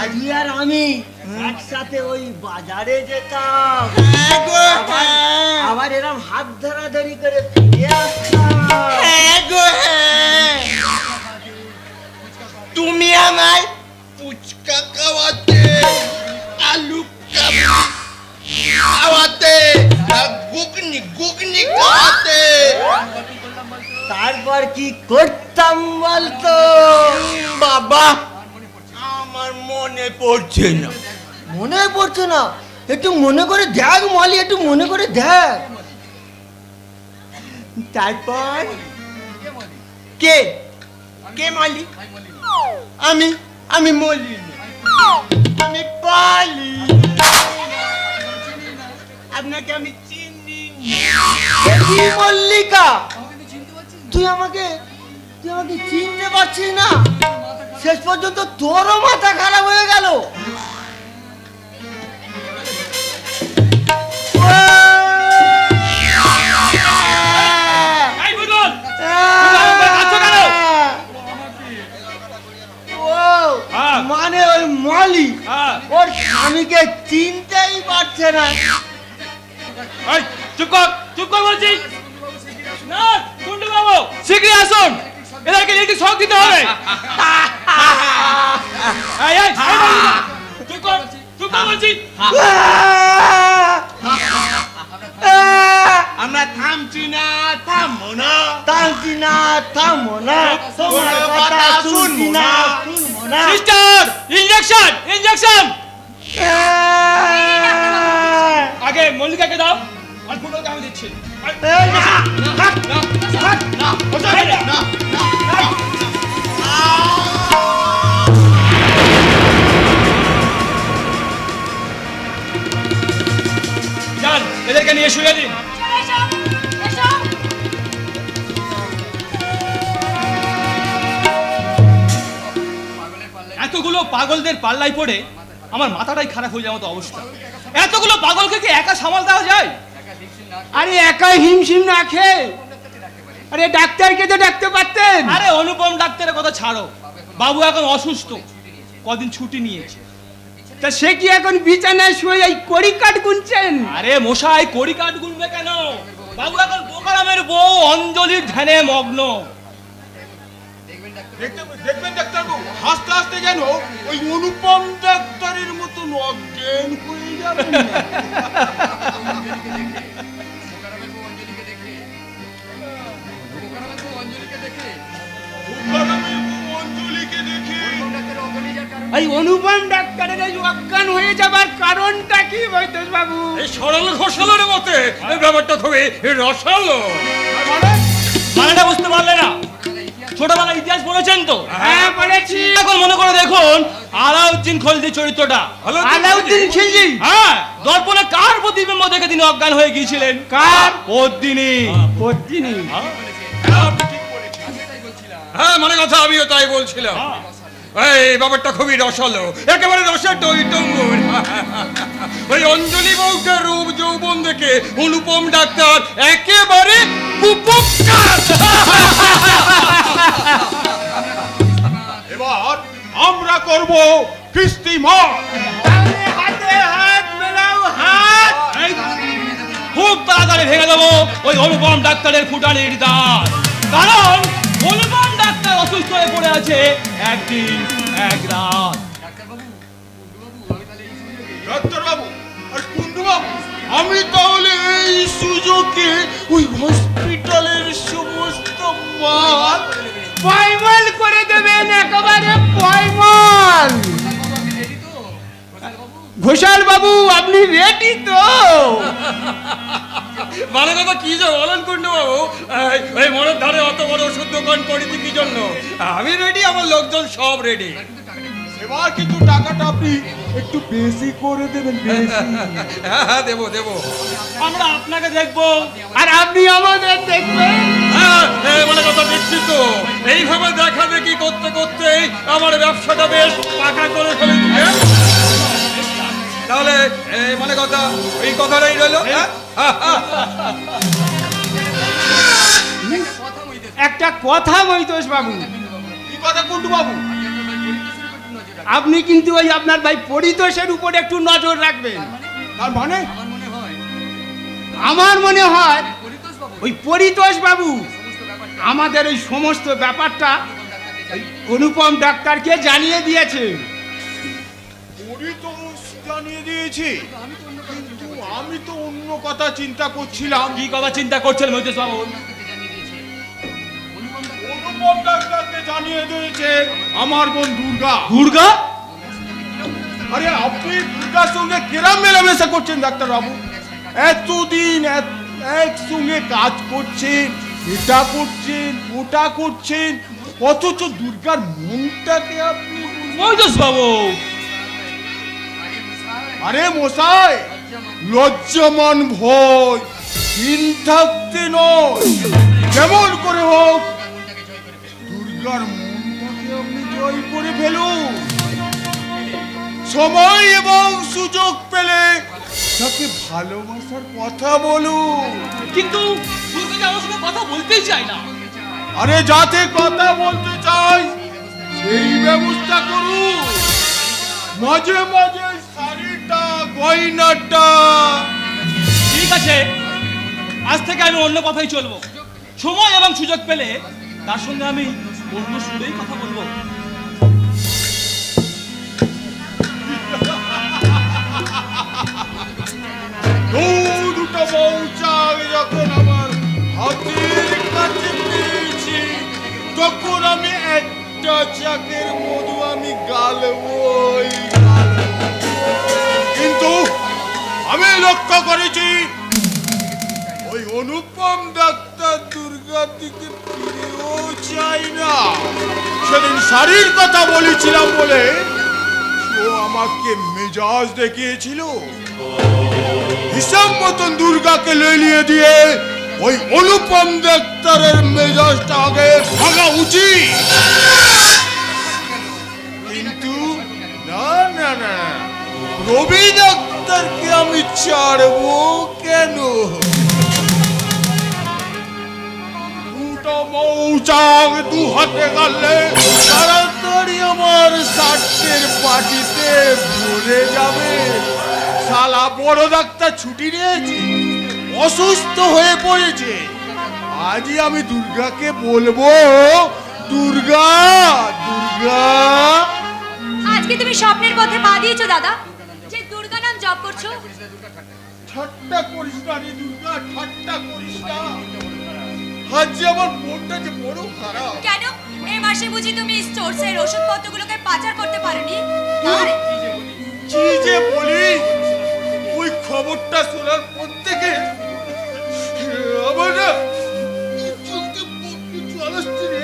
আজকে আর আমি একসাথে ওই বাজারে যেতাম, আবার এরম হাত ধরাধরি করে ফিরে আসতাম। তুমি আমার ফুচকা খাওয়াতে, আলু খাওয়াতে, ঘুগনি খাওয়াতে, তারপর কি করতাম বলতো? বাবা আমার মনে পড়ছে না। মনে পড়ছে না? একটু মনে করে দেখ মলি, একটু মনে করে দেখ। তারপর কে কে মলি? আমি মলি, আমি পালি, আপনাকে আমি চিনি। মল্লিকা, তুই আমাকে চিনতে পারছিস না? শেষ পর্যন্ত তোরও মাথা খারাপ হয়ে গেল। মানে ওই মলি ওর স্বামীকে চিনতেই পারছে না। চুপ কর বলছি না। কুন্ডু বাবু শিগগিরই আসুন, এদেরকে একটু শখ দিতে হবে। চুপ কর বলছি। আমরা থামছি না, থামবো না, থামবো না, তোমার কথা শুনবো না। সিস্টার, ইনজেকশন আগে মল্লিকাকে দাও, আর ফুটোকে আমি দিচ্ছি। যান, এদেরকে নিয়ে শুয়ে দিন। এতগুলো পাগলদের পাল্লাই পড়ে আমার মাথাটাই খারাপ হয়ে যাওয়ার মতো অবস্থা। এতগুলো পাগলকে কি একা সামাল দেওয়া যায়? আরে একা হিমশিম না খেয়ে, আরে ডাক্তারকে তো ডাকতে পারতেন। আরে অনুপম ডাক্তারের কথা ছাড়ো, বাবু এখন অসুস্থ, কদিন ছুটি নিয়েছে। তা সে কি এখন বিছানায় শুয়ে এই কড়ি কাঠ গুনছেন? আরে মশাই, কড়ি কাঠ গুনবে কেন? বাবু এখন বোকারামের বউ অঞ্জলির ধ্যানে মগ্ন। দেখবেন ডাক্তারবাবু, হাসতে হাসতে যেন ওই অনুপম ডাক্তারের মতন অজ্ঞান হয়ে যাবেন না। এই অনুপম ডাক্তারের এই অজ্ঞান হয়ে যাবার কারণটা কি বৈতোষ বাবু? এই সরল ঘোষালোর মতে এই ব্যাপারটা খুবই রসালো। মানেটা বুঝতে পারলে না? ছোটবেলায় ইতিহাস পড়েছেন তো? হ্যাঁ পড়েছি। এখন মনে করে দেখুন আলাউদ্দিন খলজি চরিত্রটা। আলাউদ্দিন খিলজি? হ্যাঁ, দর্পণে কার প্রতিবিম্ব দেখে তিনি অজ্ঞান হয়ে গিয়েছিলেন? কার? পদ্মিনী। পদ্মিনী? হ্যাঁ, মানে কথা আমিও তাই বলছিলাম। এই ব্যাপারটা খুবই রসালো, একেবারে রসের টইটুম্বুর। ওই অঞ্জলি বউটার রূপ যৌবন দেখে অনুপম ডাক্তার একেবারে কুপকার। এবার আমরা করব ফিস্টিমার। হাতে হাত মেলাও, হাত। খুব তাড়াতাড়ি ভেঙে দেবো ওই অনুপম ডাক্তারের ফুটানির দাঁত। কারণ অনুপম ডাক্তার অসুস্থ হয়ে পড়ে আছে একদিন এক রাত। ডাক্তারবাবু আর কুন্ডুবাবু, আমি তাহলে এই সুযোগে ওই হসপিটালের সমস্ত মাল পয়মাল করে দেবেন, একেবারে পয়মাল। ঘোষাল বাবু, আপনি রেডি তো? মানে কথা কি যে বলেন কুন্ডু বাবু, এই মনের ধারে অত বড় ওষুধ দোকান করেছি কি জন্য? আমি রেডি, আমার লোকজন সব রেডি। এবার কিন্তু টাকাটা আপনি একটু বেশি করে দেবেন। হ্যাঁ, দেবো দেবো। আমরা আপনাকে দেখবো আর আপনি আমাদের দেখবেন। হ্যাঁ, মানে কথা দেখছি তো, এইভাবে দেখা দেখি করতে করতে আমার ব্যবসাটা বেশ পাকা করে ফেলেছি। তাহলে মানে কথা এই কথাটাই রইল। একটা কথা বৈতোষ বাবু। কি কথা কুন্ডু বাবু? আপনি কিন্তু ওই আপনার ভাই পরিতোষের উপরে একটু নজর রাখবেন। তার মানে আমার মনে হয় ওই পরিতোষ বাবু আমাদের ওই সমস্ত ব্যাপারটা অনুপম ডাক্তারকে জানিয়ে দিয়েছে। পরিতোষ জানিয়ে দিয়েছি, কিন্তু আমি তো অন্য কথা চিন্তা করছিলাম। কি কথা চিন্তা করছেন মৈতেশ বাবু? অনুপম ডাক্তারকে জানিয়ে দিয়েছে আমার বোন দুর্গা। দুর্গা? আরে আপনি দুর্গার সঙ্গে কেরাম মেলামেশা করছেন ডাক্তার বাবু? এতদিন একসঙ্গে কাজ করছেন, এটা করছেন ওটা করছেন, অথচ দুর্গার মনটাকে আপনি মৈতেশ বাবু। আরে মশাই, লজ্জামান ভয় দিন থাকতে নয়, যেমন করে হোক দুর্গার মনটাকে আপনি জয় করে ফেলুন। সময় এবং সুযোগ পেলে তাকে ভালোবাসার কথা বলুন। কিন্তু দুর্গা আমার সঙ্গে কথা বলতেই চায় না। আরে যাতে কথা বলতে চাই সেই ব্যবস্থা করুন। মাঝে মাঝে শাড়িটা গয়নাটা। ঠিক আছে, আজ থেকে আমি অন্য কথাই চলবো। সময় এবং সুযোগ পেলে তার সঙ্গে আমি অন্য সুরেই কথা বলবো। দুটো মৌচাক যখন আমার হাতের কাছে পেয়েছি, তখন আমি একটা চাকের মধু আমি গালবই। কিন্তু আমি লক্ষ্য করেছি ওই অনুপম ডাক্তার দুর্গার দিকে ফিরেও চাই না। সেদিন শাড়ির কথা বলেছিলাম বলে ও আমাকে মেজাজ দেখিয়েছিল। হিসাব মতন দুর্গাকে লেলিয়ে দিয়ে ওই অনুপম ডাক্তারের মেজাজটা আগে ভাঙা উচিত। কিন্তু না না না, রবি ডাক্তারকে আমি ছাড়বো কেন? দুটো মৌচাক দু হাতে গালে তারা তাড়াতাড়ি আমার ষাটের পার্টিতে ভুলে যাবে। শালা বড় ডাক্তার ছুটি নিয়েছে, অসুস্থ হয়ে পড়েছে। আজই আমি দুর্গাকে বলবো, দুর্গা দুর্গা। আজকে তুমি স্বপ্নের পথে পা দিয়েছো দাদা, যে দুর্গা নাম জপ করছো। ঠাট্টা করিস না রে দুর্গা, ঠাট্টা করিস না। আজ আমার মনটা যে বড় খারাপ। কেন এই মাসে বুঝি তুমি স্টোরসের ওষুধপত্রগুলোকে পাচার করতে পারোনি? কি যে বলি, ওই খবরটা শোনার পর থেকে আমার না চোখে জল আসছে রে।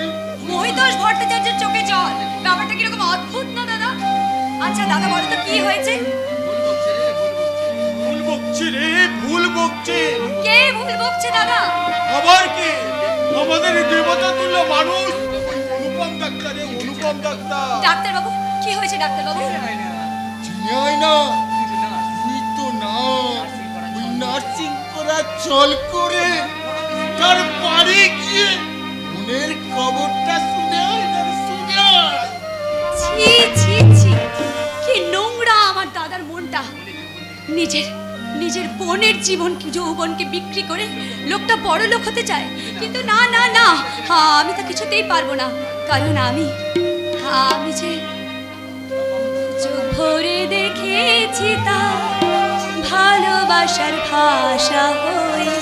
মহিতোষ ভট্টাচার্যের চোখে জল, ব্যাপারটা কিরকম অদ্ভুত না দাদা? আচ্ছা দাদা বলো তো কি হয়েছে? ভুল বকছে রে, ভুল বকছে। কে ভুল বকছে দাদা? আবার কে? আমাদের দেবতা তুল্য মানুষ অনুপম ডাক্তার। অনুপম ডাক্তার। ডাক্তার বাবু কি হয়েছে? ডাক্তার বাবু চিনাই না, তুই তো না ওই নার্সিং করা চল করে তার বাড়ি গিয়ে মনের খবরটা শুনে শুনে। ছি ছি ছি, কি নোংরা আমার দাদার মনটা। নিজের বোনের জীবন যৌবনকে বিক্রি করে লোকটা বড় লোক হতে চায়, কিন্তু না না না, আমি তা কিছুতেই পারবো না। কারণ আমি যে চোখ ভরে দেখেছি তা ভালোবাসার ভাষা হয়ে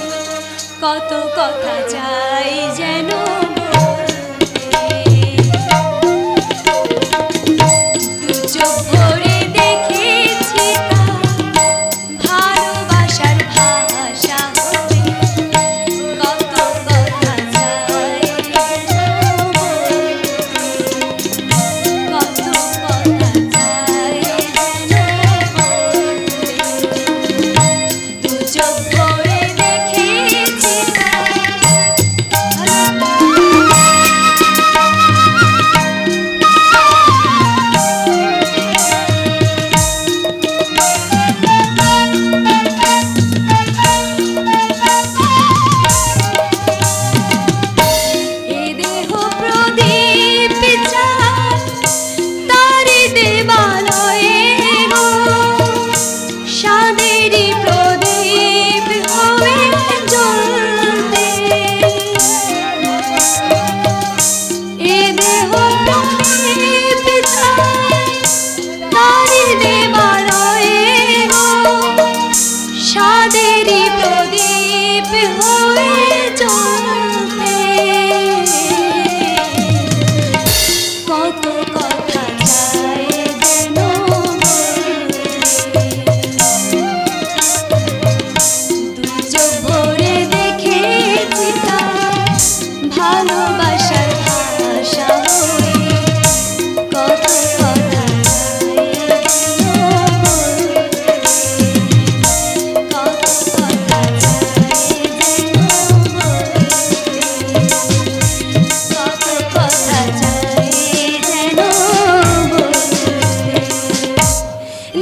কত কথা চাই যেন চোখ ভরে দেখেছি তা ভালোবাসার ভাষা হয়ে কত কথা চাই, কত কথা চাই দু চোখ ভরে দেখেছি তা।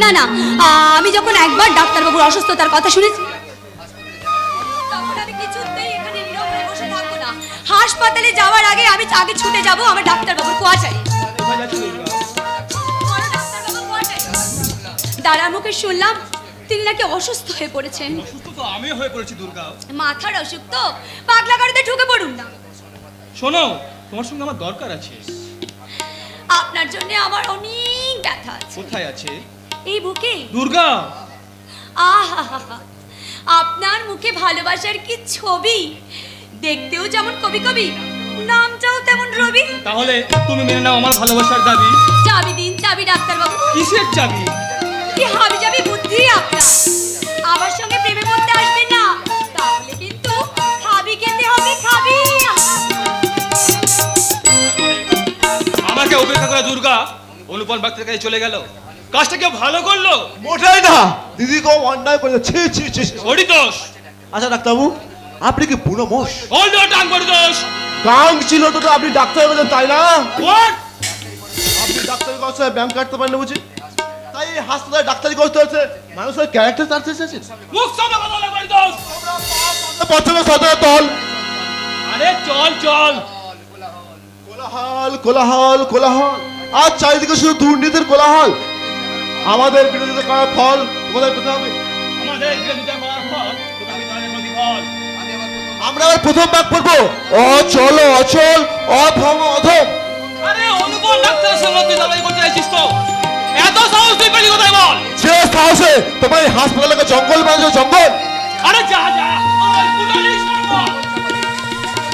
না না, আমি যখন একবার ডাক্তারবাবুর অসুস্থতার কথা শুনেছি তখন আমি কিছুতেই এখানে নীরব হয়ে বসে থাকবো না। হাসপাতালে যাওয়ার আগে আমি আগে ছুটে যাব আমার ডাক্তারবাবুর কোয়ার্টারে। দাঁড়ার মুখে শুনলাম তিনি নাকি অসুস্থ হয়ে পড়েছেন। অসুস্থ তো আমি হয়ে পড়েছি দুর্গা। মাথার অসুখ তো, পাগলা গাড়িতে ঢুকে পড়ুন না। শোনো, তোমার সঙ্গে আমার দরকার আছে। আপনার জন্য আমার অনেক ব্যথা আছে। কোথায় আছে? এই বুকে। দুর্গা, আহা, আপনার মুখে ভালোবাসার কি ছবি! দেখতেও যেমন কবি কবি, নামটাও তেমন রবি। তাহলে তুমি মেনে নাও আমার ভালোবাসার দাবি। চাবি দিন, চাবি ডাক্তারবাবু। কিসের চাবি? কি হাবি যাবি বুদ্ধি আপনার! আমার সঙ্গে প্রেমে পড়তে আসবে না, তাহলে কিন্তু খাবি খেতে হবে, খাবি। আমাকে উপেক্ষা করে দুর্গা অনুপম ডাক্তার কাছে চলে গেল। কাজটা কেউ ভালো করলো? মোটাই না, দিদি কেউ অন্যায় করে। ছি ছি ছি, ওরই দোষ। আচ্ছা ডাক্তারবাবু, আপনি কি বুড়ো মোষ? ওর টাং করে দোষ। গাং ছিল তো আপনি ডাক্তার হয়েছেন, তাই না? হোয়াট? আপনি ডাক্তারি করতে ব্যায়াম কাটতে পারেন না বুঝি, তাই এই হাসপাতালে ডাক্তারি করতে হচ্ছে। মানুষের ক্যারেক্টার চার্জ এসেছে। মুখ সামনে কথা বলে করে দোষ। প্রথমে সদর তল। আরে চল চল। কোলাহল কোলাহল কোলাহল। আজ চারিদিকে শুধু দুর্নীতির কোলাহল। আমাদের বিরোধিতা করার ফল তোমাদের পেতে হবে। আমাদের বিরোধিতা করার ফল তোমাকে তাহলে প্রতিফল। আমরা আবার প্রথম ভাগ পড়বো, অচল অচল অধম অধম। আরে অনুপম ডাক্তারের সঙ্গে তুই লড়াই করতে চাইছিস তো? এত সাহস তুই পেলি কোথায় বল? যে সাহসে তোমার এই হাসপাতালকে জঙ্গল বানিয়েছো, জঙ্গল। আরে যা যা, ওই পুলিশ কর্মকর্তা।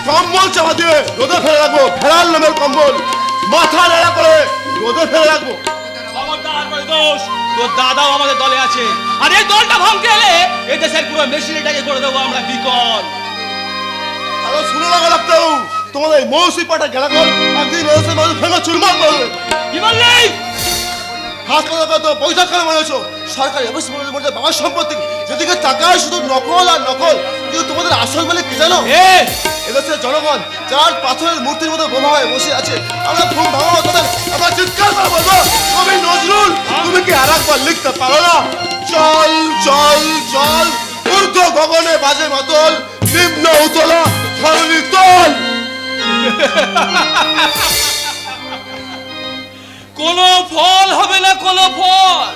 কম্বল চাপা দিয়ে রোদে ফেলে রাখবো, ফেরাল নামের কম্বল। মাথা নেড়া করে রোদে ফেলে রাখবো। খবরদার করে দোষ, তোর দাদাও আমাদের দলে আছে। আর এই দলটা ভাঙতে এলে এই দেশের পুরো মেশিনটাকে করে দেবো আমরা বিকল। আরে শুনে লাগা লাগতো তোমাদের এই মৌসুমী পাটা গেলা কর একদিন এসে মানুষ ফেলে চুরমার করবে। কি বললি? হাসপাতাল তো পয়সা খেলে বানিয়েছো, সরকারি অফিস মধ্যে বাবার সম্পত্তি, যেদিকে তাকায় শুধু নকল আর নকল। কিন্তু তোমাদের আসল মানে কি জানো? এদেশের জনগণ যার পাথরের মূর্তির মতো বোমা হয়ে বসে আছে, আমরা ঘুম ভাঙাবো তাদের, আমরা চিৎকার করে বলবো, কবি নজরুল তুমি কি আর একবার লিখতে পারো না? চল চল চল, ঊর্ধ্ব গগনে বাজে মাতল, নিম্ন উতলা ধরণী তল। কোনো ফল হবে না, কোনো ফল।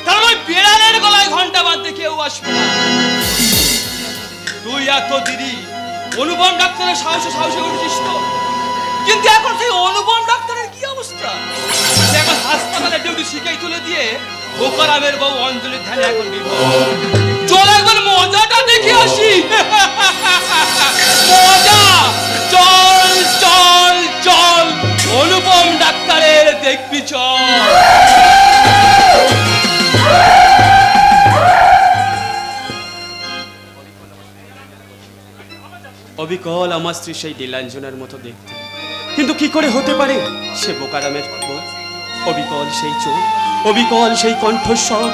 কারণ ওই বিড়ালের গলায় ঘন্টা বাঁধতে কেউ আসবে না। তুই এত দিদি অনুপম ডাক্তারের সাহসে সাহসে উঠছিস তো, কিন্তু এখন সেই অনুপম ডাক্তারের কি অবস্থা? এখন হাসপাতালে ডিউটি শিখেই তুলে দিয়ে বোকারামের বউ অঞ্জলির ধ্যানে এখন বিভোর। চল একবার মজাটা দেখে আসি। মজা, চল চল চল, অনুপম ডাক্তারের দেখবি চল। অবিকল আমার স্ত্রী সেই নীলাঞ্জনার মতো দেখতে, কিন্তু কি করে হতে পারে সে বোকারামের বউ? অবিকল সেই চোখ, অবিকল সেই কণ্ঠস্বর,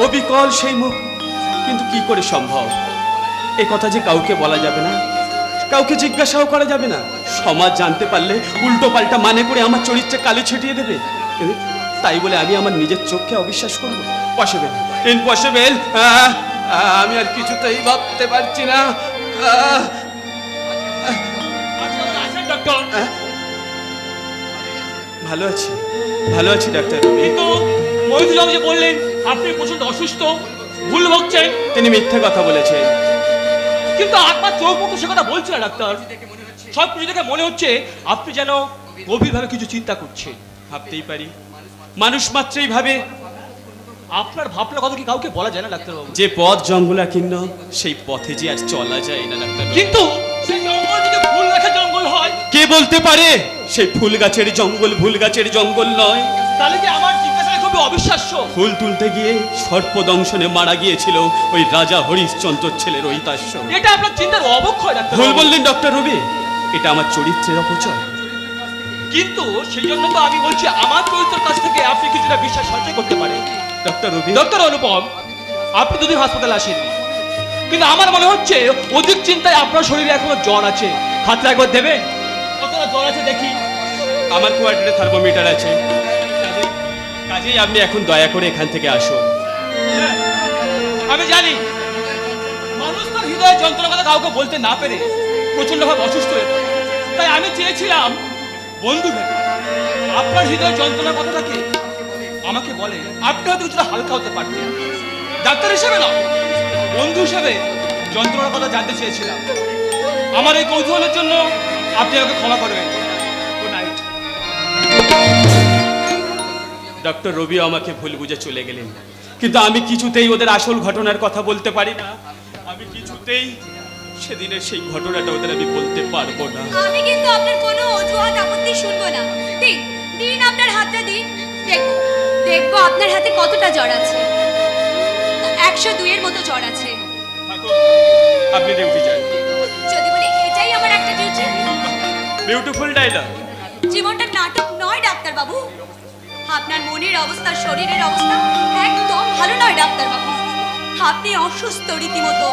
অবিকল সেই মুখ, কিন্তু কি করে সম্ভব? এ কথা যে কাউকে বলা যাবে না, কাউকে জিজ্ঞাসাও করা যাবে না। সমাজ জানতে পারলে উল্টো পাল্টা মানে করে আমার চরিত্রে কালি ছিটিয়ে দেবে। তাই বলে আমি আমার নিজের চোখকে অবিশ্বাস করবো? Possible, impossible. আমি আর কিছুতেই ভাবতে পারছি না। ভালো আছি, ভালো আছি ডাক্তার। কিন্তু মহিদুল যে বললেন আপনি প্রচন্ড অসুস্থ, ভুল ভুগছেন। তিনি মিথ্যে কথা বলেছেন। কিন্তু আপনার চোখ মুখ সে কথা বলছে না ডাক্তার। সব কিছু দেখে মনে হচ্ছে আপনি যেন গভীরভাবে কিছু চিন্তা করছেন। ভাবতেই পারি, মানুষ মাত্রই ভাবে। আপনার ভাবনার কথা কি কাউকে বলা যায় না ডাক্তারবাবু? যে পথ জঙ্গলাকীর্ণ সেই পথে যে আর চলা যায় না ডাক্তার। কিন্তু সেই জঙ্গল যদি ফুল গাছের জঙ্গল হয়, কে বলতে পারে সেই ফুল গাছের জঙ্গল ভুল গাছের জঙ্গল নয়? তাহলে কি আমার জিজ্ঞাসা খুবই অবিশ্বাস্য। ফুল তুলতে গিয়ে সর্পদংশনে মারা গিয়েছিল ওই রাজা হরিশ্চন্দ্র ছেলের ঐতাস্য। এটা আপনার চিন্তার অবক্ষয় ডাক্তার। ভুল বললেন ডক্টর রবি, এটা আমার চরিত্রের অপচয়। কিন্তু সেই জন্য তো আমি বলছি আমার চরিত্রের কাছ থেকে আপনি কিছুটা বিশ্বাস সঞ্চয় করতে পারেন ডক্টর রবি। ডক্টর অনুপম, আপনি দুদিন হাসপাতালে আসেননি, কিন্তু আমার মনে হচ্ছে অধিক চিন্তায় আপনার শরীরে এখনো জ্বর আছে। হাতটা একবার দেবেন, কতটা জ্বর আছে দেখি। আমার কোয়ার্টারে থার্মোমিটার আছে, কাজেই আপনি এখন দয়া করে এখান থেকে আসুন। আমি জানি মানুষ তার হৃদয়ের যন্ত্রণার কথা কাউকে বলতে না পেরে প্রচন্ডভাবে অসুস্থ হয়ে পড়ে। তাই আমি চেয়েছিলাম বন্ধু ভেবে আপনার হৃদয়ের যন্ত্রণার কথাটাকে আমাকে বলে আপনি হয়তো কিছুটা হালকা হতে পারতেন। ডাক্তার হিসেবে না, বন্ধু হিসেবে যন্ত্রণার কথা জানতে চেয়েছিলাম। আমার এই কৌতূহলের জন্য আপনি আমাকে ক্ষমা করবেন। Good night. ডক্টর রবি আমাকে ভুল বুঝে চলে গেলেন, কিন্তু আমি কিছুতেই ওদের আসল ঘটনার কথা বলতে পারি না। আমি কিছুতেই সেদিনের সেই ঘটনাটা ওদের আমি বলতে পারবো না। আমি কিন্তু আপনার কোনো অজুহাত আপত্তি শুনবো না। দিন দিন আপনার হাতটা দিন, দেখবো দেখবো আপনার হাতে কতটা জ্বর আছে। 102 এর মতো জ্বর আছে। আপনি ডিউটি যান। যদি বলি এটাই আমার একটা ডিউটি। Beautiful dialogue. জীবনটা নাটক নয় ডাক্তার বাবু। আপনার মনের অবস্থা, শরীরের অবস্থা একদম ভালো নয় ডাক্তার বাবু। আপনি অসুস্থ রীতিমতো।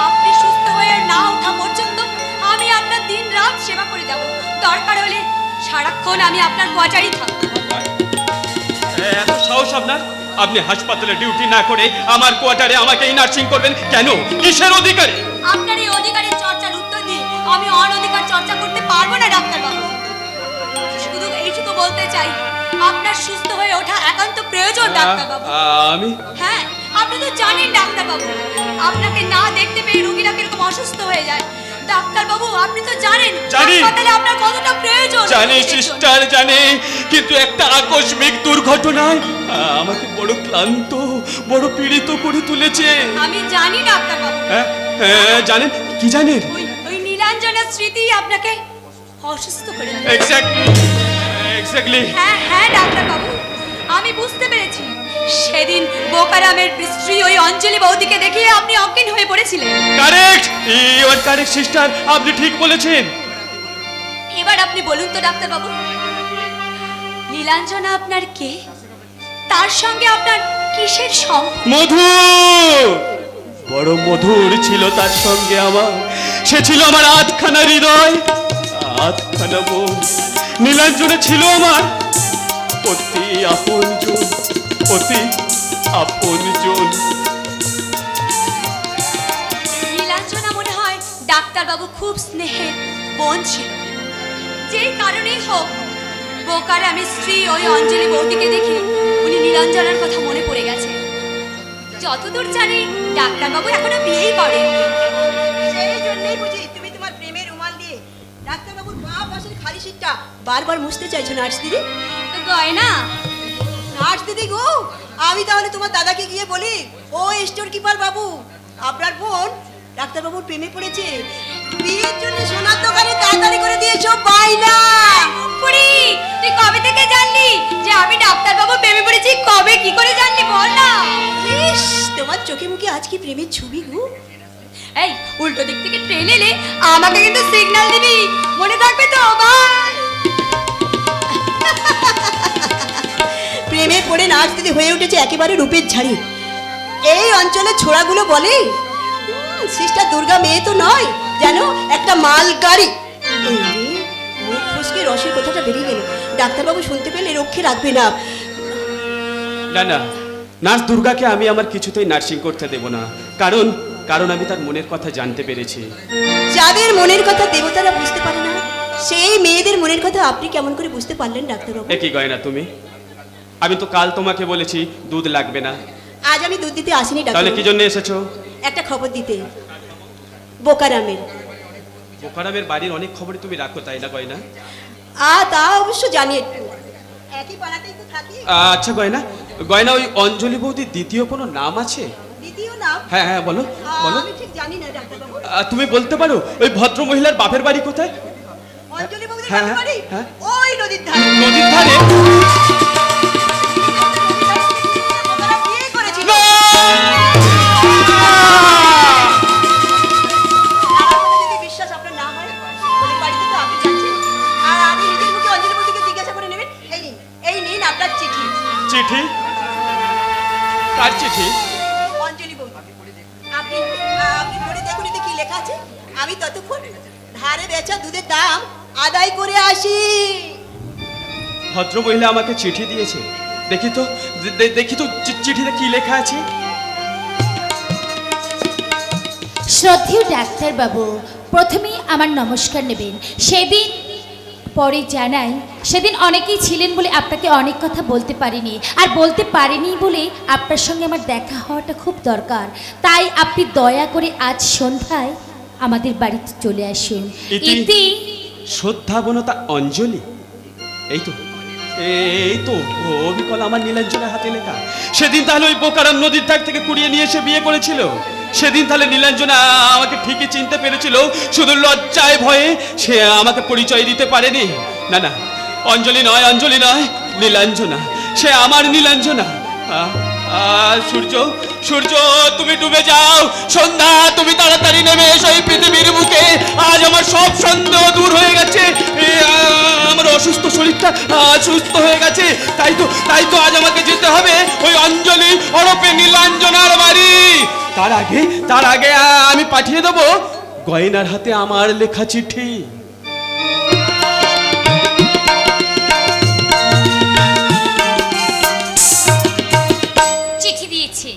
আপনি সুস্থ হয়ে না ওঠা পর্যন্ত আমি আপনার দিন রাত সেবা করে যাব। দরকার হলে সারাক্ষণ আমি আপনার কোয়ার্টারই থাকবো। এত সাহস আপনার? আপনি হাসপাতালে ডিউটি না করে আমার কোয়ার্টারে আমাকে নার্সিং করবেন কেন? কিসের অধিকারে? আপনার এই অধিকারের চর্চার উত্তর দিয়ে আমি অনধিকার চর্চা করতে পারবো না ডাক্তার বাবু। শুধু এইটুকু বলতে বলতে চাই, আপনার সুস্থ হয়ে ওঠা একান্ত প্রয়োজন ডাক্তারবাবু। আমি? হ্যাঁ, আপনি তো জানেন ডাক্তারবাবু, আপনাকে না দেখতে পেয়ে রোগীরা কিরকম অসুস্থ হয়ে যায়। ডাক্তারবাবু, আপনি তো জানেন হাসপাতালে আপনার কতটা প্রয়োজন। জানি সিস্টার, জানি, কিন্তু একটা আকস্মিক দুর্ঘটনায় আমাকে বড় ক্লান্ত, বড় পীড়িত করে তুলেছে। আমি জানি ডাক্তারবাবু। হ্যাঁ, জানেন? কি জানেন? ওই নীলাঞ্জনার স্মৃতি আপনাকে অসুস্থ করে দিয়েছে। এক্স্যাক্টলি। হ্যাঁ ডাক্তারবাবু, আমি বুঝতে পেরেছি। সেদিন বোকারামের স্ত্রী ওই অঞ্জলি বৌদিকে দেখিয়ে আপনি অজ্ঞান হয়ে পড়েছিলেন। Correct, you are correct sister, আপনি ঠিক বলেছেন। এবার আপনি বলুন তো ডাক্তারবাবু, নীলাঞ্জনা আপনার কে? তার সঙ্গে আপনার কিসের সম্পর্ক? মধুর, বড় মধুর ছিল তার সঙ্গে আমার। সে ছিল আমার আধখানা হৃদয়, আধখানা মন। নীলাঞ্জনা ছিল আমার অতি আপনজন, অতি আপনজন। নীলাঞ্জনা মনে হয় ডাক্তারবাবু খুব স্নেহের বোন ছিল। যেই কারণেই হোক, বোকারামের স্ত্রী ওই অঞ্জলি বৌদিকে দেখে উনি নীলাঞ্জনার কথা মনে পড়ে গেছে। যতদূর জানি ডাক্তারবাবু এখনো বিয়েই করেন। সেই জন্যই বুঝি তুমি তোমার প্রেমের রুমাল দিয়ে ডাক্তারবাবুর বাঁ পাশের খালি সিটটা বারবার মুছতে চাইছো নার্স দিদি। গয়না, নার্স দিদি গো, আমি তাহলে তোমার দাদাকে গিয়ে বলি, ও স্টোর কিপার বাবু, আপনার বোন ডাক্তারবাবুর প্রেমে পড়েছে, বিয়ের জন্য সোনার দোকানে তাড়াতাড়ি করে দিয়েছো বায়না। পুরি, তুই কবে থেকে জানলি যে আমি ডাক্তারবাবুর প্রেমে পড়েছি? কবে, কি করে জানলি বল না? ইস, তোমার চোখে মুখে আজ কি প্রেমের ছবি গো। এই, উল্টো দিক থেকে ট্রেন এলে আমাকে কিন্তু সিগন্যাল দিবি, মনে থাকবে তো? বাই। প্রেমে পড়ে নার্স দিদি হয়ে উঠেছে একেবারে রূপের ঝাড়ি। এই অঞ্চলের ছোড়াগুলো বলে সিস্টার দুর্গা মেয়ে তো নয়, যেন একটা মালগাড়ি। মুখ ফসকে রসের কথাটা বেরিয়ে গেল। ডাক্তারবাবু শুনতে পেলে রক্ষে রাখবে না। না না, নার্স দুর্গাকে আমি আমার কিছুতেই নার্সিং করতে দেব না, কারণ কারণ আমি তার মনের কথা জানতে পেরেছি। যাদের মনের কথা দেবতারা বুঝতে পারে না, সেই মেয়েদের মনের কথা আপনি কেমন করে বুঝতে পারলেন ডাক্তারবাবু? কি গয়না তুমি? আমি তো কাল তোমাকে বলেছি দুধ লাগবে না। আজ আমি দুধ দিতে আসিনি ডাক্তার। তাহলে কি জন্য এসেছো? একটা খবর দিতে। বোকারামের বাড়ির অনেক খবরই তুমি রাখো, তাই না গয়না? তা অবশ্য জানি, একটু একই পাড়াতেই তো থাকি। আচ্ছা গয়না, গয়না ওই অঞ্জলি বৌদির দ্বিতীয় কোনো নাম আছে? দ্বিতীয় নাম? হ্যাঁ হ্যাঁ, বলো বলো। আমি ঠিক জানি না ডাক্তারবাবু। তুমি বলতে পারো ওই ভদ্র মহিলার বাপের বাড়ি কোথায়? অঞ্জলি বৌদির বাপের বাড়ি হ্যাঁ, ওই নদীর ধারে। নদীর ধারে? বিয়ে করেছিল। যদি বিশ্বাস আপনার না হয়, ওদের বাড়িতে তো আপনি যাচ্ছেন, আর আমি নিজের মুখে অঞ্জলি বৌদিকে জিজ্ঞাসা করে নেবেন। এই নিন আপনার চিঠি। চিঠি? কার চিঠি? অঞ্জলি বৌদি। আপনি পড়ে দেখুন এতে কি লেখা আছে। আমি ততক্ষণ ধারে বেচা দুধের দাম আদায় করে আসি। ভদ্র মহিলা আমাকে চিঠি দিয়েছে, দেখি তো চিঠিতে কি লেখা আছে। শ্রদ্ধেয় ডাক্তারবাবু, প্রথমেই আমার নমস্কার নেবেন। সেদিন পরে জানাই, সেদিন অনেকেই ছিলেন বলে আপনাকে অনেক কথা বলতে পারিনি, আর বলতে পারিনি বলে আপনার সঙ্গে আমার দেখা হওয়াটা খুব দরকার। তাই আপনি দয়া করে আজ সন্ধ্যায় আমাদের বাড়িতে চলে আসুন। ইতি শ্রদ্ধাবনতা অঞ্জলি। এই তো অবিকল আমার নীলাঞ্জনের হাতে লেখা। সেদিন তাহলে ওই বোকারাম নদীর ধার থেকে কুড়িয়ে নিয়ে এসে বিয়ে করেছিল। সেদিন তাহলে নীলাঞ্জনা আমাকে ঠিকই চিনতে পেরেছিল, শুধু লজ্জায় ভয়ে সে আমাকে পরিচয় দিতে পারেনি। না না, অঞ্জলি নয় নীলাঞ্জনা, সে আমার নীলাঞ্জনা। সূর্য তুমি ডুবে যাও, সন্ধ্যা তুমি তাড়াতাড়ি নেমে এসো এই পৃথিবীর বুকে। আজ আমার সব সন্দেহ দূর হয়ে গেছে, আমার অসুস্থ শরীরটা সুস্থ হয়ে গেছে। তাই তো আজ আমাকে যেতে হবে ওই অঞ্জলি ওরফে নীলাঞ্জনার বাড়ি। তার আগে আমি পাঠিয়ে দেবো গয়নার হাতে আমার লেখা চিঠি। চিঠি দিয়েছে,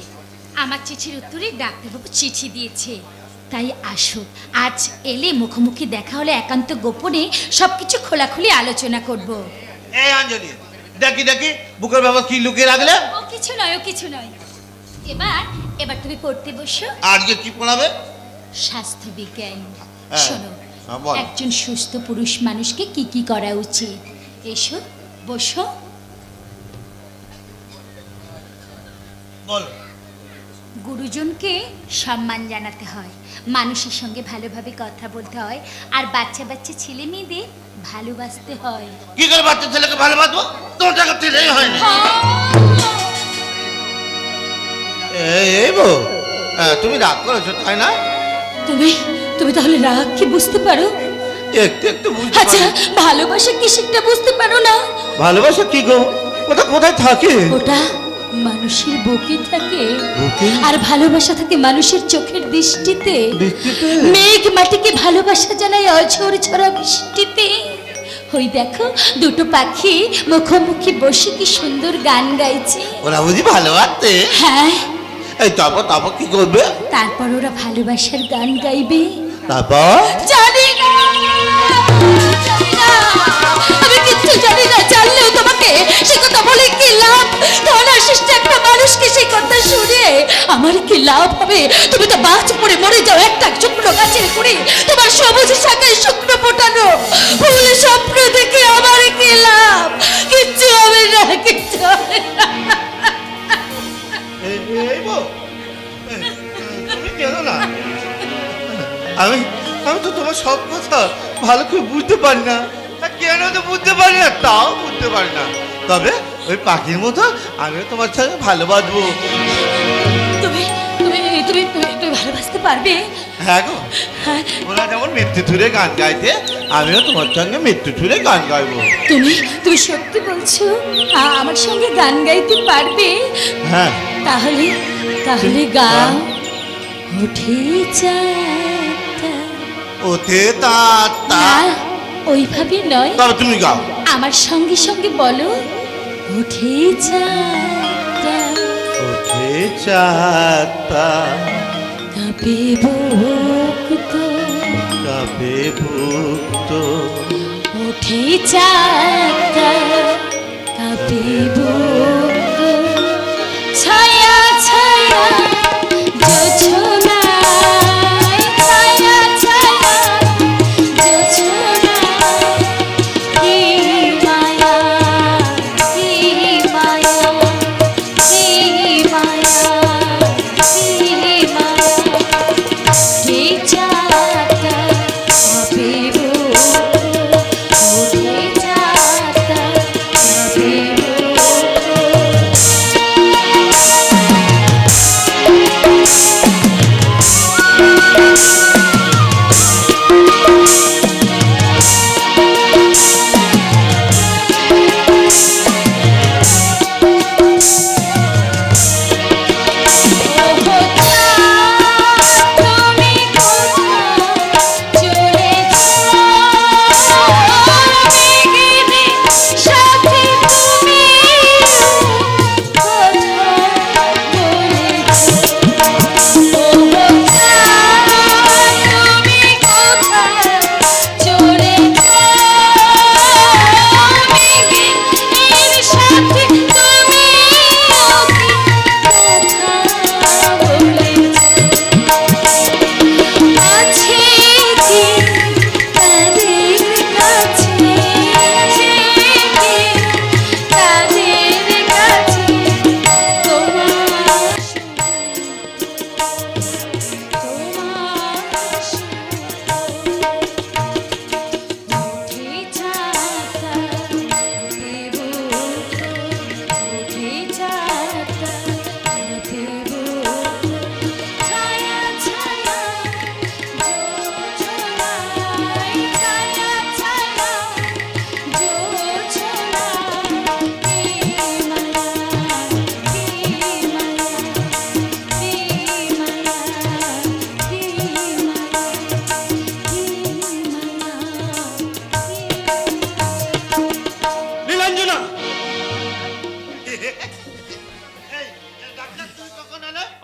আমার চিঠির উত্তরে ডাক্তারবাবু চিঠি দিয়েছে। তাই আসুক, আজ এলে মুখোমুখি দেখা হলে একান্ত গোপনে সবকিছু খোলাখুলি আলোচনা করব। এই অঞ্জলি দেখি দেখি বুকের বাবা কি লুকিয়ে রাখলে? ও কিছু নয়, ও কিছু নয়। এবার তুমি পড়তে বসো। আজকে কি পড়াবে? স্বাস্থ্য বিজ্ঞান। হ্যাঁ, শোনো, বল। একজন সুস্থ পুরুষ মানুষকে কি কি করা উচিত। এসো বসো। বল। গুরুজনকে সম্মান জানাতে হয়, মানুষের সঙ্গে ভালোভাবে কথা বলতে হয়, আর বাচ্চা বাচ্চা ছেলে মেয়েদের ভালোবাসতে হয়। কি করে বাচ্চা ছেলেকে ভালোবাসবো? তোর টাকা ছেলেই হয়নি। এই বউ, তুমি রাগ করেছো তাই না? তুমি তাহলে রাগ কি বুঝতে পারো? একটু একটু বুঝতে আচ্ছা, ভালোবাসা কি সেটা বুঝতে পারো না? ভালোবাসা কি গো? ওটা কোথায় থাকে? ওটা মানুষের বুকে থাকে, আর ভালোবাসা থাকে মানুষের চোখের দৃষ্টিতে। মেঘ মাটিকে ভালোবাসা জানায় অঝোর ঝরা বৃষ্টিতে। ওই দেখো, দুটো পাখি মুখোমুখি বসে কি সুন্দর গান গাইছে। ওরা বুঝি ভালোবাসতে? হ্যাঁ। এই তারপর কি করবে? তারপর ওরা ভালোবাসার গান গাইবে। তারপর? জানি না, আমি কিচ্ছু জানি না। জানলেও তোমাকে সে কথা বলে কি লাভ? তোমার শিষ্ট একটা মানুষকে সেই কথা শুনে আমার কি লাভ হবে? তুমি তো বাজ পড়ে মরে যাও একটা শুকনো গাছের কুড়ি। তোমার সবুজ শাখায় শুকনো ফোটানো ফুল স্বপ্ন দেখে আমার কি লাভ? কিচ্ছু হবে না, কিচ্ছু হবে না। তুমি কেন না? আমি তো তোমার সব কথা ভালো করে বুঝতে পারি না। কেন তো বুঝতে পারি না, তাও বুঝতে পারি না। তবে ওই পাখির মতো আমিও তোমার সঙ্গে ভালোবাসবো। তুমি ভালোবাসতে পারবে? হ্যাঁ গো, ওরা যেমন মৃত্যু ছুড়ে গান গাইতে, আমিও তোমার সঙ্গে মৃত্যু ছুড়ে গান গাইবো। তুমি সত্যি বলছো? আমার সঙ্গে গান গাইতে পারবে? হ্যাঁ। তাহলে গাও। ওঠে চাঁদটা। ওঠে তাতা। ওইভাবে নয়, তবে তুমি গাও। আমার সঙ্গে সঙ্গে বলো, ওঠে চাঁদটা। ওঠে চাঁদটা। কাঁপে বুক তো। ওঠে চাঁদটা, কাঁপে বুক তো। ছায়া ছায়া জোছনায়, ছায়া ছায়া জোছনায়, কি মায়া, কি মায়া, কি মায়া, কি মায়া। সেই চাঁদটা কাঁপে বুক, ওঠে চাঁদটা কাঁপে বুক।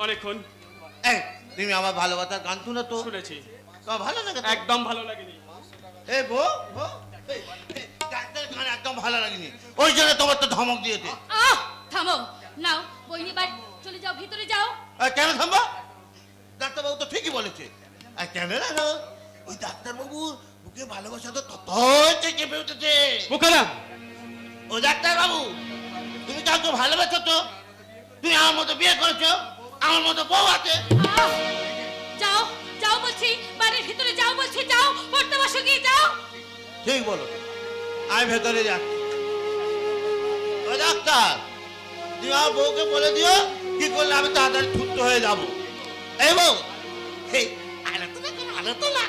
অনেকক্ষণ। তুমি আমার ভালোবাসার গান শুনে তো? শুনেছি। ভালো লাগে? একদম ভালো লাগেনি। ডাক্তার গান একদম ভালো লাগেনি। দিয়েছে। থামো, নাও বই নিয়ে বাড়ি চলে যাও, ভিতরে যাও। কেন থামবা? ডাক্তারবাবু তো ঠিকই বলেছে। আর কেন জানো, ওই ডাক্তারবাবু বুকে ভালোবাসা তো তত কেঁপে উঠেছে। ও ডাক্তারবাবু, তুমি কাউকে ভালোবাসো তো? তুমি আমার মতো বিয়ে করেছো, আমার মতো বউ আছে। যাও যাও বলছি, বাড়ির ভিতরে যাও বলছি, যাও পড়তে বসো গিয়ে যাও। ঠিক বলো, আমি ভেতরে যাচ্ছি। ও ডাক্তার, তুমি আমার বউকে বলে দিও কি করলে আমি তাড়াতাড়ি সুস্থ হয়ে যাবো। এই বউ, আলোচনা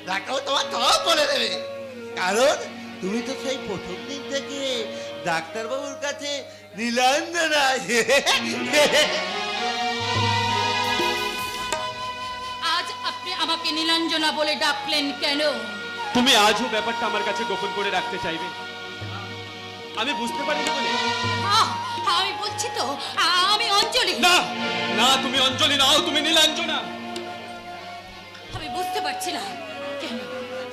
ডাক্তার তোমার সব বলে দেবে, কারণ তুমি তো সেই প্রথম দিন থেকে ডাক্তারবাবুর কাছে নীলাঞ্জনা। আজ আপনি আমাকে নীলাঞ্জনা বলে ডাকলেন কেন? তুমি আজও ব্যাপারটা আমার কাছে গোপন করে রাখতে চাইবে, আমি বুঝতে পারিনি বলে। আমি বলছি তো আমি অঞ্জলি। না না, তুমি অঞ্জলি নাও, তুমি নীলাঞ্জনা। আমি বুঝতে পারছি না কেন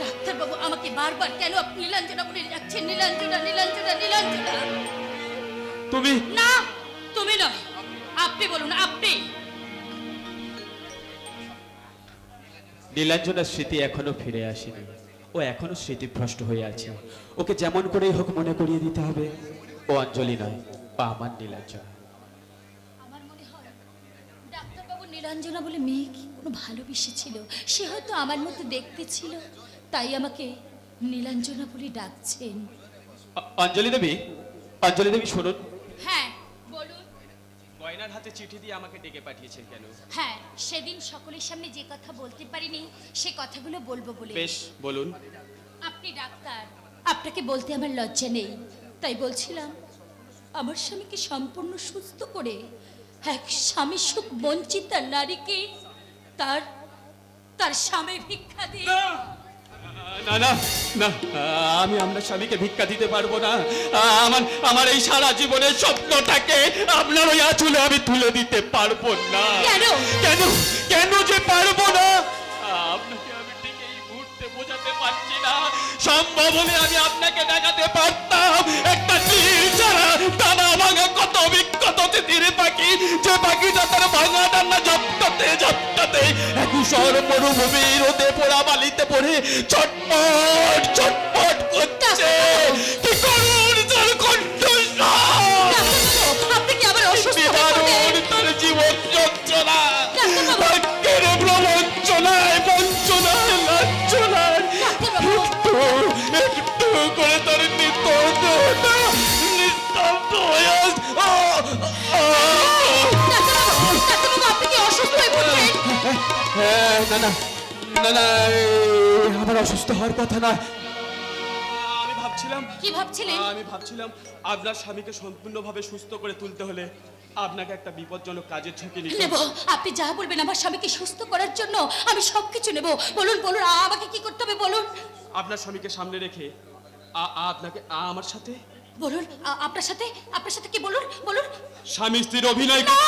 ডাক্তারবাবু আমাকে বারবার কেন আপনি নীলাঞ্জনা বলে ডাকছেন, নীলাঞ্জনা নীলাঞ্জনা নীলাঞ্জনা। তুমি না, তুমি নয়, আপনি বলুন, আপনি। নীলাঞ্জনার স্মৃতি এখনো ফিরে আসেনি, ও এখনো স্মৃতিভ্রষ্ট হয়ে আছে। ওকে যেমন করেই হোক মনে করিয়ে দিতে হবে ও অঞ্জলি নয়, বা আমার নীলাঞ্জনা। আমার মনে হয় ডাক্তারবাবু নীলাঞ্জনা বলে মেয়েকে কোনো ভালোবেসেছিল, সে হয়তো আমার মতো দেখতে ছিল, তাই আমাকে নীলাঞ্জনা বলে ডাকছেন। অঞ্জলি দেবী, অঞ্জলি দেবী শুনুন। হ্যাঁ বলুন। গয়নার হাতে চিঠি দিয়ে আমাকে ডেকে পাঠিয়েছেন কেন? হ্যাঁ, সেদিন সকলের সামনে যে কথা বলতে পারিনি সে কথাগুলো বলবো বলে। বেশ বলুন। আপনি ডাক্তার, আপনাকে বলতে আমার লজ্জা নেই, তাই বলছিলাম আমার স্বামীকে সম্পূর্ণ সুস্থ করে এক স্বামী সুখ বঞ্চিতা নারীকে তার তার স্বামী ভিক্ষা দিয়ে। না না না, আমি আপনার স্বামীকে ভিক্ষা দিতে পারবো না। আমার এই সারা জীবনের স্বপ্নটাকে আপনার ওই আঁচলে আমি তুলে দিতে পারবো না। কেন কেন কেন যে পারবো না, আপনাকে আমি ঠিক এই মুহূর্তে বোঝাতে পারছি না। সম্ভব হলে আমি আপনাকে দেখাতে পারতাম একটা তীর ছাড়া টানা ভাঙা কত বিক্ষত তীরে পাখি, যে পাখিটা তার ভাঙা ডান্না ঝপটাতে ঝপটাতে একুশর মরুভূমির রোদে পোড়া বালিতে পড়ে ছটপট ছটপট করছে। কি করুন তার কণ্ঠস্বর, আপনি কি আবার অসুস্থ হয়ে তার জীবন যন্ত্রণা, ভাগ্যের প্রবঞ্চনায় বঞ্চনায় লাঞ্ছনায় একটু করে তার নিত্যতা নিস্তব্ধ হয়ে না না না না, আমার অসুস্থ হওয়ার কথা না। আমি ভাবছিলাম। কি ভাবছিলেন? আমি ভাবছিলাম আপনার স্বামীকে সম্পূর্ণভাবে সুস্থ করে তুলতে হলে আপনাকে একটা বিপজ্জনক কাজের ঝুঁকি নিতে নেব। আপনি যা বলবেন আমার স্বামীকে সুস্থ করার জন্য আমি সবকিছু নেব। বলুন বলুন, আমাকে কি করতে হবে বলুন। আপনার স্বামীকে সামনে রেখে আপনাকে আমার সাথে বলুন, আপনার সাথে কি বলুন বলুন। স্বামী স্ত্রীর অভিনয়। না!